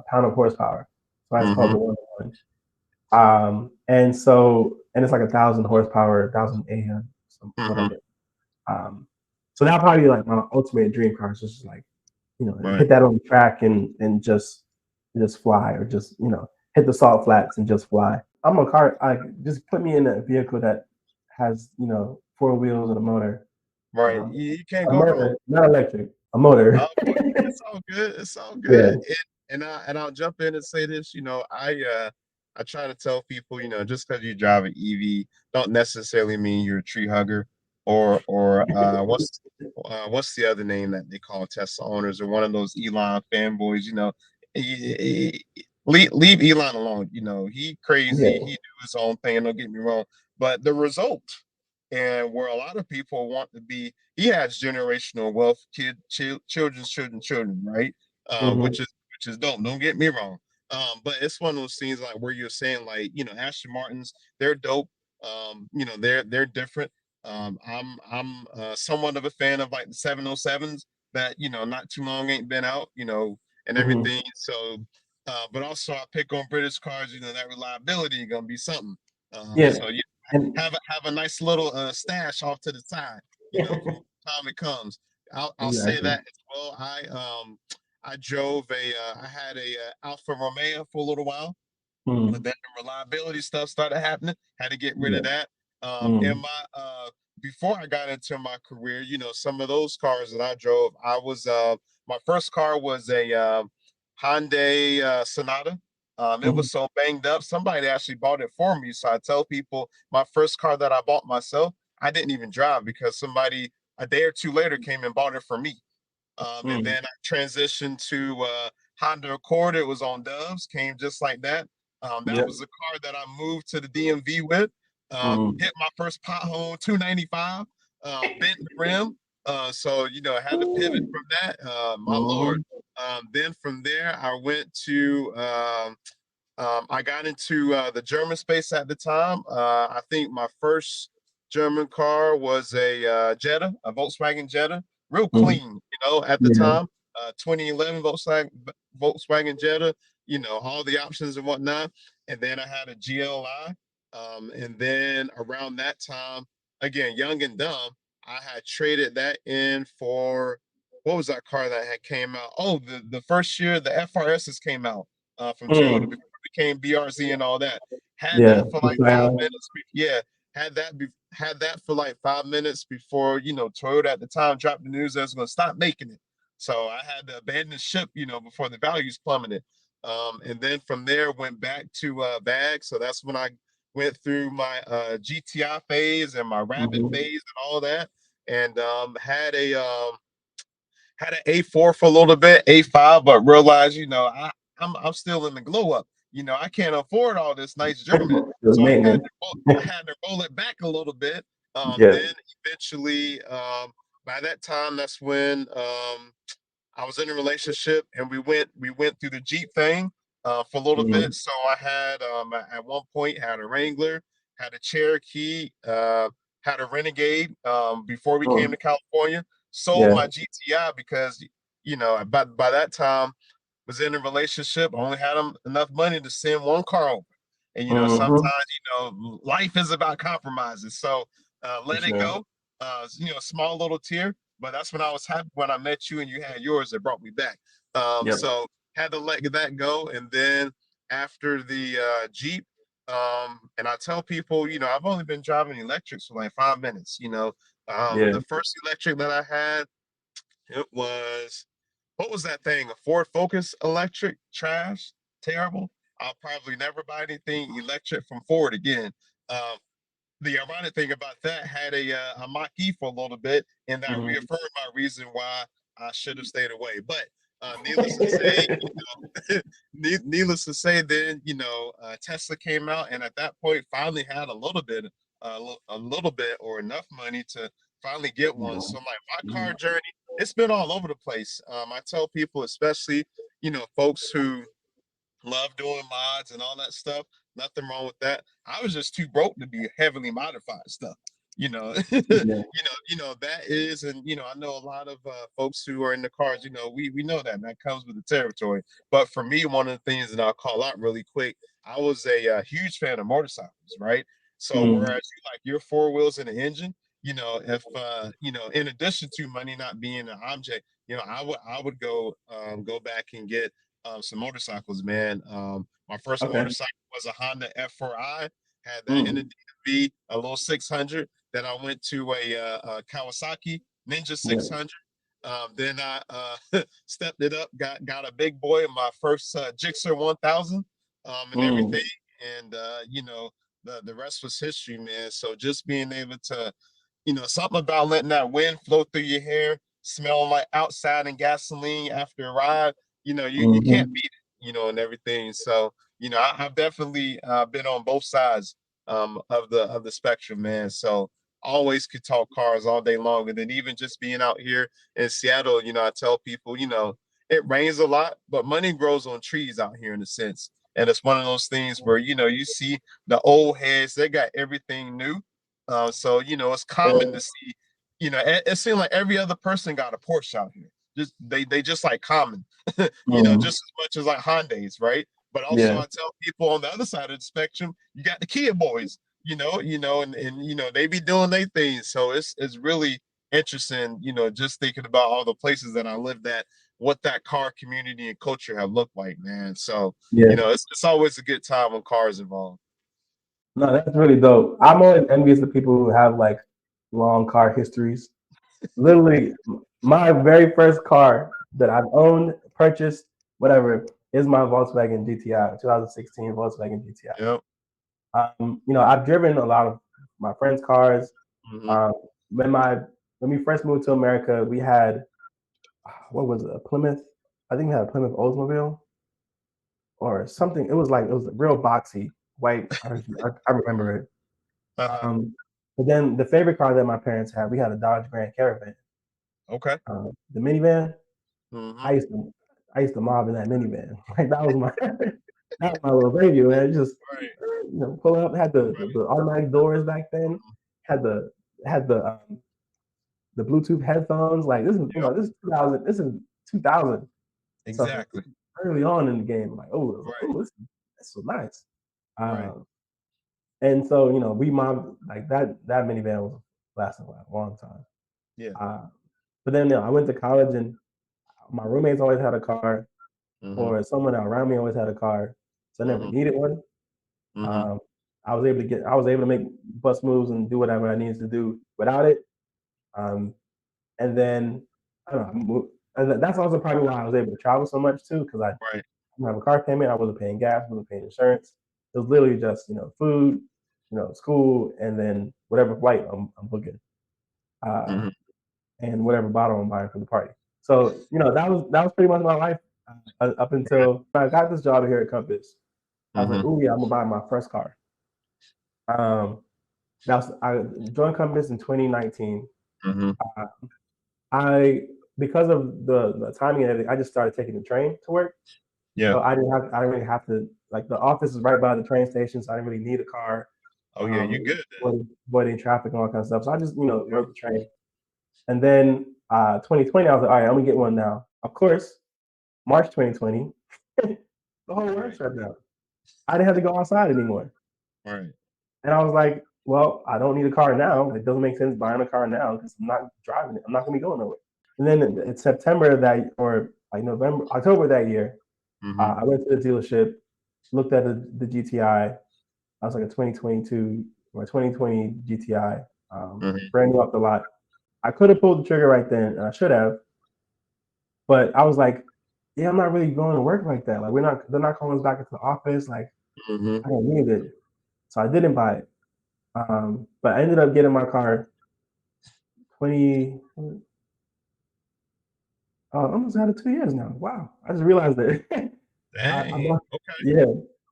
pound of horsepower. So that's called Mhm. the 1-to-1. And it's like 1,000 horsepower, 1,800, Mhm. whatever. So that'll probably be like my ultimate dream car. It's just like, Right. hit that on the track and just fly, or just, hit the salt flats and just fly. I'm a car. I just put me in a vehicle that has, four wheels and a motor. Right. Um, You can't a go wrong. motor, not electric. A motor. Oh, well, it's all good. It's all Yeah. good. And I'll jump in and say this. I try to tell people, just because you drive an EV, don't necessarily mean you're a tree hugger, or what's the other name that they call Tesla owners, or one of those Elon fanboys. Leave Elon alone. He crazy. He Yeah. do his own thing. Don't get me wrong, but the result, and where a lot of people want to be, he has generational wealth, children, right? Hmm. Which is dope. Don't get me wrong. But it's one of those things like where you're saying like, Aston Martins, they're dope. They're different. I'm somewhat of a fan of like the 707s that, not too long ain't been out, and Hmm. everything. So but also I pick on British cars, that reliability gonna be something. Yeah. So And have a nice little stash off to the side, for when the time it comes. I'll say exactly. that as well. I drove I had a Alfa Romeo for a little while, but Mm. then the reliability stuff started happening. Had to get rid of Yeah. that. In Mm. my Before I got into my career, some of those cars that I drove, I was my first car was a Hyundai Sonata. It Mm. was so banged up, somebody actually bought it for me. So I tell people my first car that I bought myself, I didn't even drive because somebody a day or two later came and bought it for me. And Mm. then I transitioned to Honda Accord. It was on Doves, came just like that. That Yep. was the car that I moved to the DMV with. Mm. Hit my first pothole, 295, bent the rim. So I had to pivot Ooh. from that. My lord. Mhm. Then from there, I went to I got into the German space at the time. I think my first German car was a Jetta, a Volkswagen Jetta, real Mhm. clean, at the Yeah. time. 2011 Volkswagen Jetta, all the options and whatnot. And then I had a GLI. And then around that time, again, young and dumb, I had traded that in for what was that car that had came out? Oh, the first year the FRSs came out from Toyota Mm. before it became BRZ and all that. Had Yeah. that for The like five style. minutes. Yeah, had that for like 5 minutes before Toyota at the time dropped the news that was going to stop making it. So I had to abandon ship, before the values plummeted. And then from there went back to VAG. So that's when I went through my GTI phase and my Rapid Mhm. phase and all that, and had an A4 for a little bit, A5, but realized, I'm still in the glow up. I can't afford all this nice German. The So maintenance. I had to roll it back a little bit. Yeah. Then eventually, by that time, that's when I was in a relationship, and we went through the Jeep thing for a little bit. Mhm. So I had at one point had a Wrangler, had a Cherokee, had a Renegade before we came Mm. to California. Sold Yeah. my GTI because by that time was in a relationship. Only had enough money to send one car over, and sometimes Mhm. life is about compromises. So For let it sure. go. Small little tear, but that's when I was happy when I met you and you had yours that brought me back. Yep. So had to let that go, and then after the Jeep, and I tell people, I've only been driving electrics for like 5 minutes. Yeah. The first electric that I had, it was what was that thing? A Ford Focus electric? Trash, terrible. I'll probably never buy anything electric from Ford again. Um, the ironic thing about that had a Mach-E for a little bit, and that Mhm. reaffirmed my reason why I should have stayed away. But Needless to say, needless to say, then Tesla came out, and at that point, finally had a little bit or enough money to finally get one. So, like my car journey, it's been all over the place. I tell people, especially folks who love doing mods and all that stuff. Nothing wrong with that. I was just too broke to be heavily modified stuff. Yeah. That is, and I know a lot of folks who are in the cars. We know that, and that comes with the territory. But for me, one of the things that I'll call out really quick, I was a huge fan of motorcycles, right? So Mm. whereas you like your four wheels and an engine, if in addition to money not being an object, I would go back and get some motorcycles, man. My first Okay. motorcycle was a Honda F4i. Had that in the Mm. DMV, a little 600. Then I went to a Kawasaki Ninja Yeah. 600. Then I stepped it up, got a big boy, my first Gixxer 1000, and everything. Mm. And the rest was history, man. So just being able to, something about letting that wind flow through your hair, smelling like outside and gasoline after a ride, you can't Mm-hmm. beat it, and everything. So, I've definitely been on both sides of the spectrum, man. So always could talk cars all day long. And then even just being out here in Seattle, I tell people, it rains a lot, but money grows on trees out here in a sense. And it's one of those things where, you see the old heads, they got everything new. So, it's common to see, it seems like every other person got a Porsche out here. Just they just like common, Mm. just as much as like Hyundais, right? But also Yeah. I tell people on the other side of the spectrum, you got the Kia boys, and they be doing their things. So it's really interesting, just thinking about all the places that I lived at, what that car community and culture have looked like, man. So, Yeah. it's always a good time when cars involved. No, that's really dope. I'm always envious of people who have like long car histories. Literally, my very first car that I've owned, purchased, whatever, is my Volkswagen GTI, 2016 Volkswagen Yep. GTI. I've driven a lot of my friends' cars. Hmm. Um, when we first moved to America, we had what was it, a Plymouth? I think we had a Plymouth Oldsmobile or something. It was real boxy, white. I remember it. Uh-huh. But then the favorite car that my parents had, we had a Dodge Grand Caravan. Okay. The minivan, I Hmm. used to I used to mob in that minivan. Like that was my that was my little baby, man. Just Right. pull up. Had the Right. automatic doors back then. Had the Bluetooth headphones. Like Yep. this is 2000. This is 2000. So Exactly. early on in the game, I'm like, Right. this is so nice. Right. Um, and so we mobbed like that minivan was lasting a long time. Yeah. Uh, but then I went to college and my roommates always had a car, Hmm. or someone around me always had a car, so I never Hmm. needed one. Hmm. Um, I was able to make bus moves and do whatever I needed to do without it. Um, and then I don't know, and that's also probably why I was able to travel so much too, because I Right. didn't have a car payment, I wasn't paying gas, wasn't paying insurance. It was literally just food, school, and then whatever flight I'm booking. Uh, Hmm. and whatever bottle I'm buying for the party. So that was pretty much my life up Right. until I got this job here at Compass. I was like, Hmm. oh yeah, I'm gonna buy my first car. Um, I joined Compass in 2019. Hmm. Uh, I because of the timing and everything, I just started taking the train to work. Yeah. So I didn't really have to, like, the office is right by the train station, so I didn't really need a car. Oh yeah, you good then. Avoiding traffic and all that kind of stuff. So I just rode the train. And then 2020, I was like, all right, I'm gonna get one now. Of course, March 2020, the whole world Right. shut down. I didn't have to go outside anymore. Right. And I was like, well, I don't need a car now. It doesn't make sense buying a car now because I'm not driving it. I'm not gonna be going nowhere. And then in September or like October that year, Hmm. I went to the dealership, looked at the GTI. I was like a 2022 or 2020 GTI, Hmm. brand new off the lot. I could have pulled the trigger right then, and I should have, but I was like, yeah, I'm not really going to work like that. Like they're not calling us back into the office. Like Hmm. I don't need it, so I didn't buy it. But I ended up getting my car 20. I almost had it 2 years now. Wow, I just realized that. I Dang. bought, Okay. yeah,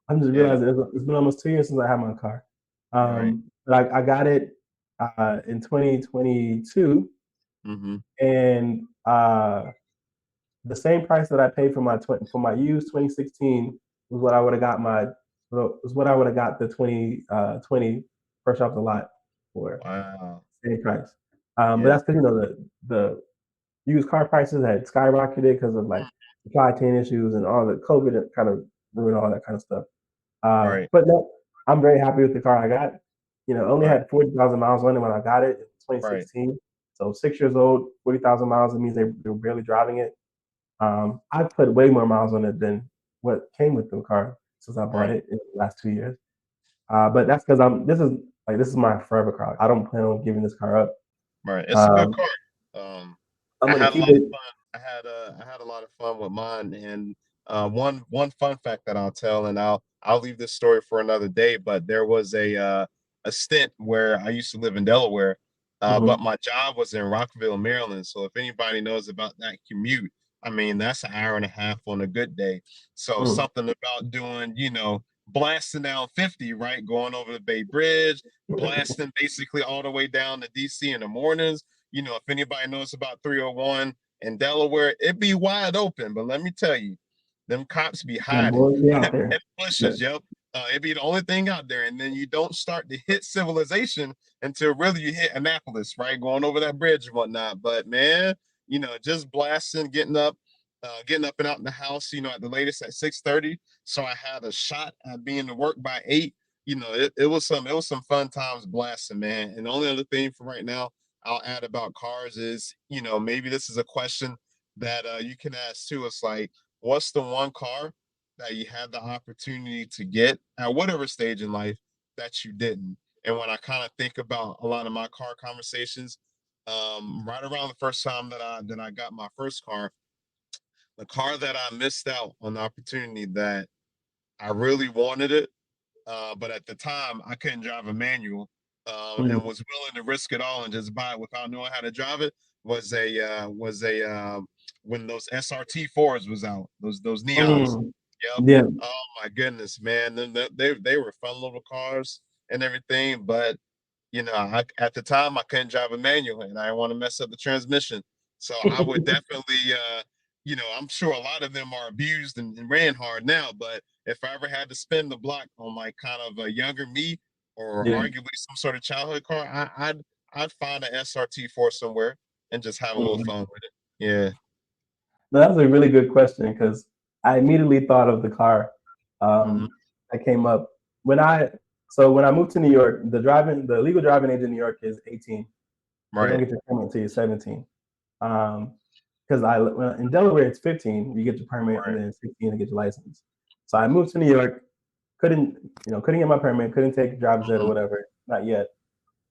I'm just Yeah. realizing it's been almost 2 years since I had my car. Right. But I got it in 2022, Mm-hmm. and the same price that I paid for for my used 2016 was what I would have got was what I would have got the 2020 fresh off the lot for. Wow. Same price. But Yeah. that's because the used car prices had skyrocketed because of like supply chain issues and all the COVID that kind of ruined all that kind of stuff. Right. But no, I'm very happy with the car I got. Only Right. had 40,000 miles on it when I got it in Right. 2016. So 6 years old, 40,000 miles. It means they were barely driving it. I've put way more miles on it than what came with the car since I bought Right. it in the last 2 years. But that's because this is my forever car. I don't plan on giving this car up. Right. It's a good Um, car. Um, I'm I gonna had a keep lot of it. fun. I had a lot of fun with mine. And one fun fact that I'll tell, and I'll leave this story for another day. But there was a stint where I used to live in Delaware, but Mhm. my job was in Rockville, Maryland. So if anybody knows about that commute, I mean that's an hour and a half on a good day. So Mm. something about doing, blasting down 50, right, going over the Bay Bridge, blasting basically all the way down to DC in the mornings. If anybody knows about 301 in Delaware, it be wide open. But let me tell you, them cops be Yeah, hiding boy, be in out there. Yeah. bushes. Yep. It be the only thing out there. And then you don't start to hit civilization until really you hit Annapolis, right? Going over that bridge and whatnot. But man, just blasting, getting up and out in the house, at the latest at 6:30. So I had a shot at being to work by 8. It was some fun times blasting, man. And the only other thing for right now I'll add about cars is, maybe this is a question that you can ask too. It's like, what's the one car that you had the opportunity to get at whatever stage in life that you didn't? And when I kind of think about a lot of my car conversations, right around the first time that I got my first car, the car that I missed out on the opportunity that I really wanted it, but at the time I couldn't drive a manual, and Mm. was willing to risk it all and just buy it without knowing how to drive it. Was a when those SRT fours was out, those neons. Mm. Yep. Yeah. Oh my goodness, man. They were fun little cars and everything, but at the time I couldn't drive a manual and I didn't want to mess up the transmission. So I would definitely, I'm sure a lot of them are abused and ran hard now, but if I ever had to spin the block on like kind of a younger me or Yeah. arguably some sort of childhood car, I'd find an SRT4 somewhere and just have a little Mhm. fun with it. Yeah. No, that was a really good question because I immediately thought of the car Hmm. that came up when I. So when I moved to New York, the legal driving age in New York is 18. You don't Right. get your permit until you're 17. Because in Delaware it's 15, you get your permit, and Right. then 16 to get your license. So I moved to New York, couldn't couldn't get my permit, couldn't take driver's ed or Hmm. whatever, not yet.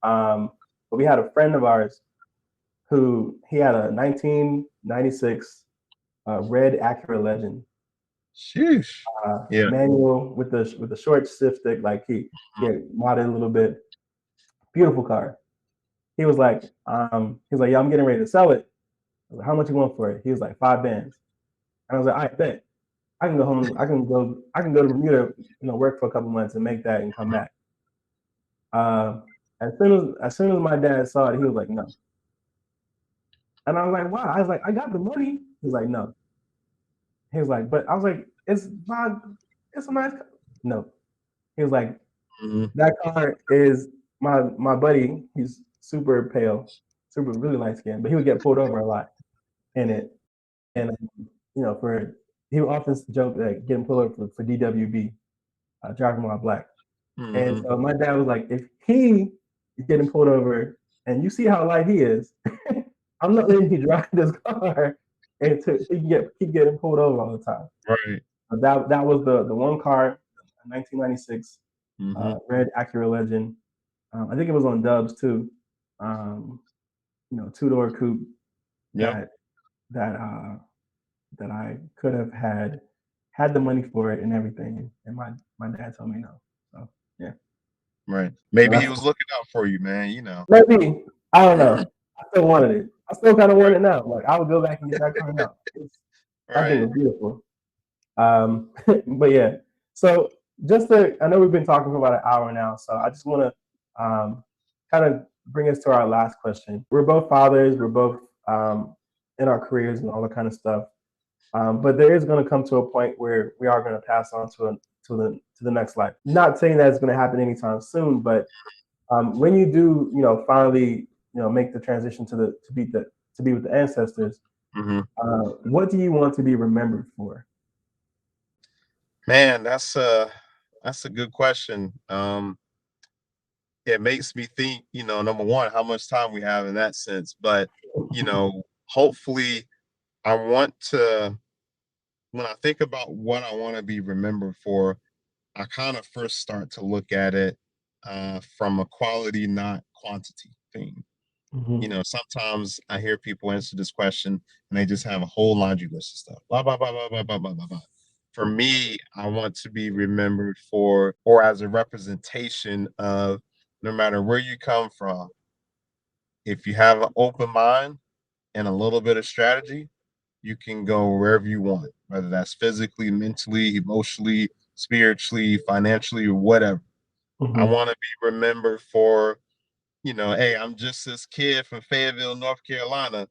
But we had a friend of ours who he had a 1996 red Acura Legend, Sheesh. Yeah. manual with the short stiff stick, like he Mhm. had modded a little bit. Beautiful car. He was like, yeah, I'm getting ready to sell it. I was like, how much you want for it? He was like, 5 bands. And I was like, I bet. I can go home. I can go to Bermuda, work for a couple months and make that and come back. Uh, as soon as my dad saw it, he was like, no. And I was like, why? I was like, I got the money. He was like, no. He was like, but I was like, it's a nice car. No. He was like, Mhm. that car is my buddy. He's super pale, super really light skinned, but he would get pulled over a lot in it. And for he would often joke that getting pulled over for DWB, driving while black. And Mhm. so my dad was like, if he is getting pulled over and you see how light he is, I'm not letting you drive this car and he can keep getting pulled over all the time. Right. But that was the one car, 1996 Mhm. red Acura Legend. I think it was on Dubs too. Um, 2-door coupe Yep. that that that I could have had the money for it and everything, and my dad told me no. So yeah, Right. so Maybe he that's was looking out for you, man. maybe I don't know. I still wanted it. I still kind of want it now. Like I would go back and get that car now. That thing Right. was beautiful. But yeah. So I know we've been talking for about an hour now. So I just want to kind of bring us to our last question. We're both fathers. We're both in our careers and all that kind of stuff. But there is going to come to a point where we are going to pass on to the next life. Not saying that it's going to happen anytime soon, but when you do, finally, make the transition to be with the ancestors, what do you want to be remembered for? Man, that's a good question. It makes me think, number one, how much time we have in that sense. But, hopefully I want to, when I think about what I want to be remembered for, I kind of first start to look at it from a quality, not quantity thing. Mm-hmm. Sometimes I hear people answer this question and they just have a whole laundry list of stuff. Blah, blah, blah, blah, blah, blah, blah, blah, blah. For me, I want to be remembered for or as a representation of no matter where you come from, if you have an open mind and a little bit of strategy, you can go wherever you want, whether that's physically, mentally, emotionally, spiritually, financially, or whatever. I Mm-hmm. want to be remembered for, hey, I'm just this kid from Fayetteville, North Carolina,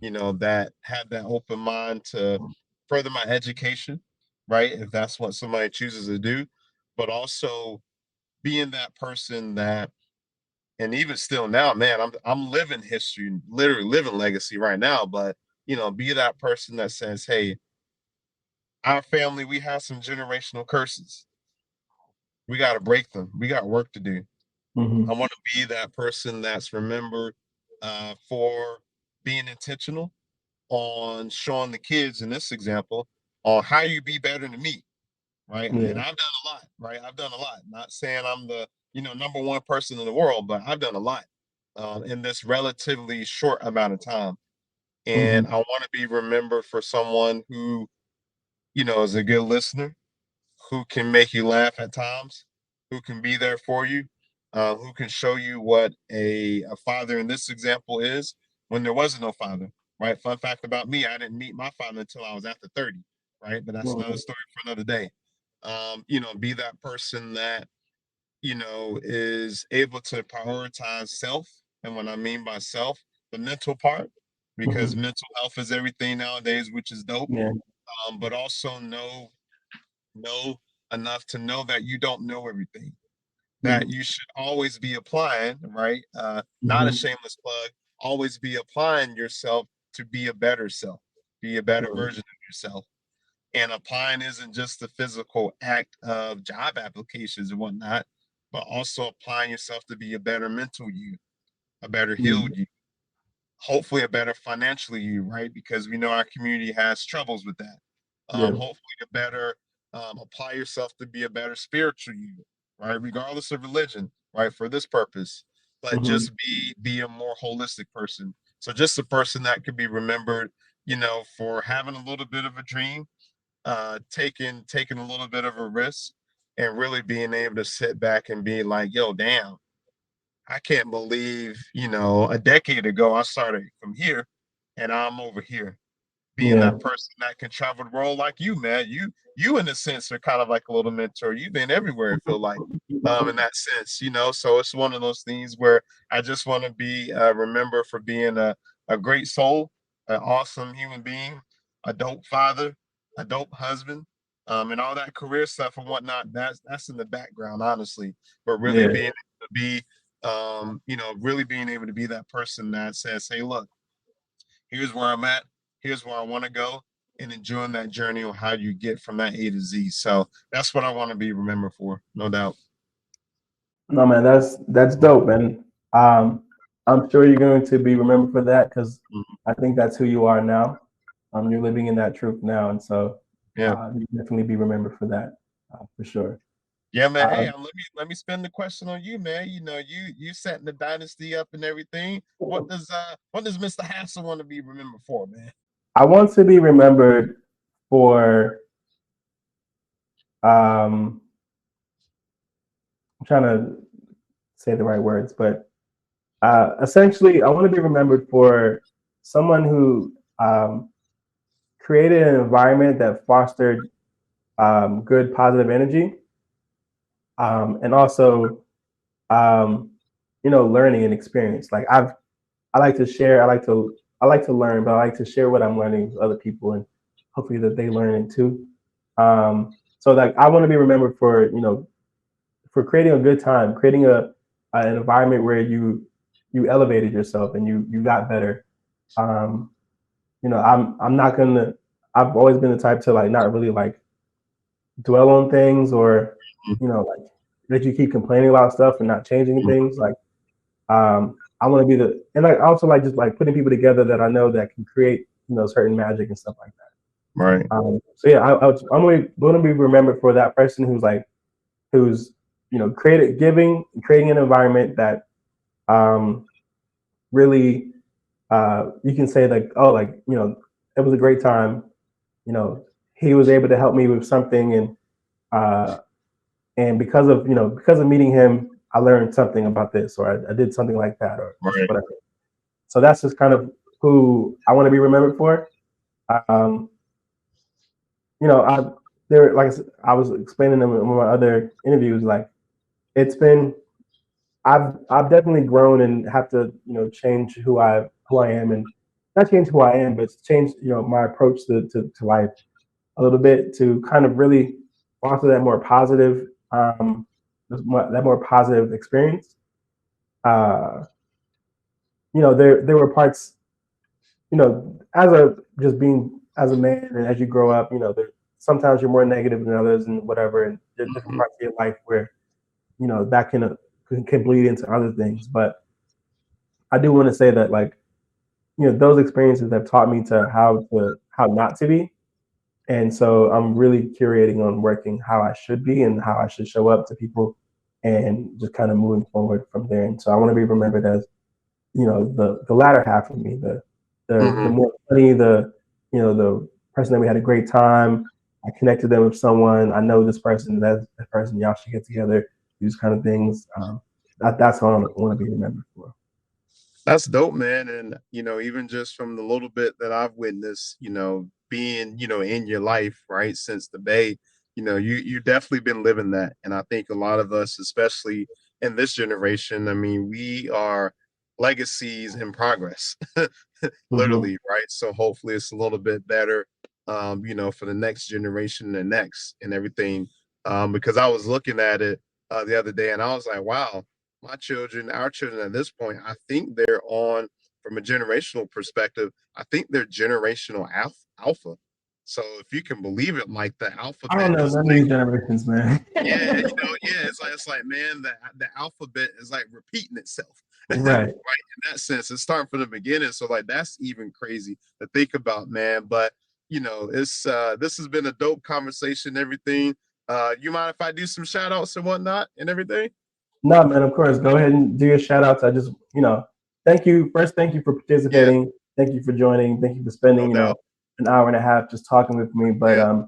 that had that open mind to further my education, right? If that's what somebody chooses to do, but also being that person that, and even still now, man, I'm living history, literally living legacy right now. But be that person that says, hey, our family, we have some generational curses. We got to break them. We got work to do. I Mm-hmm. want to be that person that's remembered for being intentional on showing the kids in this example on how you be better than me, right? And Yeah. I've done a lot, right? I've done a lot. Not saying I'm the number one person in the world, but I've done a lot in this relatively short amount of time. And Mm-hmm. I want to be remembered for someone who is a good listener, who can make you laugh at times, who can be there for you, who can show you what a father in this example is when there was no father, right? Fun fact about me, I didn't meet my father until I was after 30, right? But that's another Mm-hmm. story for another day. Be that person that, is able to prioritize self. And what I mean by self, the mental part, because Mm-hmm. mental health is everything nowadays, which is dope. Yeah. But also know enough to know that you don't know everything, that Mm-hmm. you should always be applying, right? Not a Mm-hmm. shameless plug, always be applying yourself to be a better self, be a better version of yourself. And applying isn't just the physical act of job applications and whatnot, but also applying yourself to be a better mental you, a better Mm-hmm. healed you, hopefully a better financially you, right? Because we know our community has troubles with that. Yeah. Hopefully a better apply yourself to be a better spiritual you, right? Regardless of religion, right? For this purpose, but Mm-hmm. just be a more holistic person. So just a person that could be remembered, for having a little bit of a dream, taking a little bit of a risk, and really being able to sit back and be like, yo, damn, I can't believe, a decade ago I started from here and I'm over here being Yeah. that person that can travel the world like you, man. You in a sense are kind of like a little mentor. You've been everywhere, I feel like, in that sense, So it's one of those things where I just want to be remember for being a great soul, an awesome human being, a dope father, a dope husband, and all that career stuff and whatnot. That's in the background, honestly. But really Yeah. being able to be really being able to be that person that says, hey, look, here's where I'm at, here's where I want to go, and enjoying that journey on how you get from that A to Z. So that's what I want to be remembered for, no doubt. No, man, that's dope, man. Um, I'm sure you're going to be remembered for that because Mhm. I think that's who you are now. You're living in that truth now, and so Yeah. you definitely be remembered for that, for sure. Yeah, man. Hey, Um, let me spin the question on you, man. You setting the dynasty up and everything. What does Mr. Hassel want to be remembered for, man? I want to be remembered for. I'm trying to say the right words, but Essentially, I want to be remembered for someone who created an environment that fostered good, positive energy, and also, um, learning and experience. Like I like to share. I like to learn, but I like to share what I'm learning with other people, and hopefully that they learn it too. So like I want to be remembered for for creating a good time, creating an environment where you elevated yourself and you got better. Um, I'm not gonna. I've always been the type to like not really like dwell on things or like that you keep complaining about stuff and not changing things. Like I want to be the and I also like just like putting people together that I know that can create certain magic and stuff like that. Right. So yeah, I'm going to be remembered for that person who's creating an environment that um, really you can say like, oh, like it was a great time. You know, he was able to help me with something, uh, and because of meeting him, I learned something about this, or I did something like that, or just Right. whatever. So that's just kind of who I want to be remembered for. Um, I there like I was explaining in one of my other interviews, like it's been I've definitely grown and have to change who I am and not change who I am, but change my approach to life a little bit to kind of really foster that more positive that more positive experience. Uh, there were parts as a just being as a man and as you grow up, sometimes you're more negative than others and whatever, and there's different Mhm. parts of your life where that can bleed into other things. But I do want to say that like those experiences have taught me to how not to be, and so I'm really curating on working how I should be and how I should show up to people, and just kind of moving forward from there. And so I want to be remembered as the latter half of me, the Mhm. more funny, the person that we had a great time. I connected them with someone. I know this person, that person. Y'all should get together. These kind of things. That's what I want to be remembered for. That's dope, man. And, even just from the little bit that I've witnessed, being, in your life, right, since the Bay, you definitely been living that. And I think a lot of us, especially in this generation, I mean, we are legacies in progress, Mm-hmm. literally, right? So hopefully it's a little bit better, for the next generation and next and everything. Because I was looking at it the other day and I was like, wow, my children, our children at this point, I think they're on from a generational perspective. I think they're generational alpha. So if you can believe it, like the I don't alphabet know is none of like, these generations, man. yeah, yeah, it's like, man, the alphabet is like repeating itself, right? Right. In that sense, it's starting from the beginning. So like that's even crazy to think about, man. But it's this has been a dope conversation, and everything. You mind if I do some shout outs and whatnot and everything? No, man, of course. Go ahead and do your shout outs. I just, thank you. First, thank you for Yeah, participating. Thank you for joining. Thank you for spending, no doubt. an hour and a half just talking with me. But Yeah.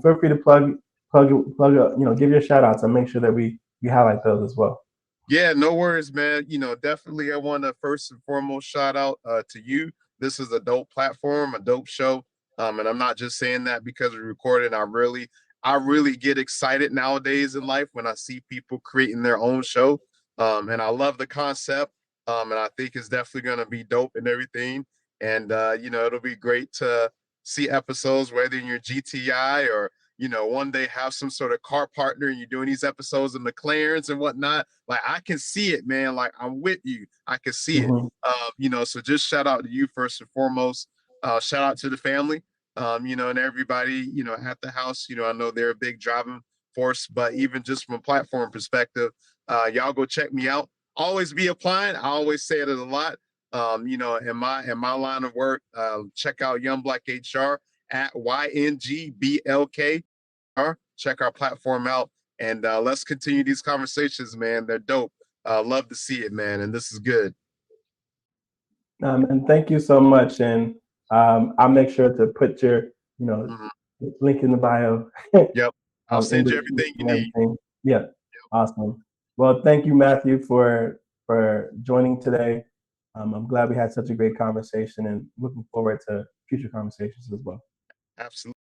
feel free to give your shout outs and make sure that we highlight those as well. Yeah, no worries, man. Definitely I want to first and foremost shout out to you. This is a dope platform, a dope show. And I'm not just saying that because we recorded. I really get excited nowadays in life when I see people creating their own show. And I love the concept. And I think it's definitely gonna be dope and everything. And it'll be great to see episodes, whether in your GTI or one day have some sort of car partner and you're doing these episodes of McLarens and whatnot. Like I can see it, man. Like I'm with you. I can see it. Hmm. So just shout out to you first and foremost. Shout out to the family, and everybody, at the house. I know they're a big driving force, but even just from a platform perspective, y'all go check me out. Always be applying. I always say it a lot. In my line of work, check out Young Black HR at YNGBLK. Check our platform out, and let's continue these conversations, man. They're dope. Love to see it, man, and this is good. And thank you so much. And I'll make sure to put your, you know, Mhm. link in the bio Yep, I'll in send the you description everything you and need. everything. Yeah, awesome. Well, thank you, Matthew, for for joining today. I'm glad we had such a great conversation and looking forward to future conversations as well. Absolutely.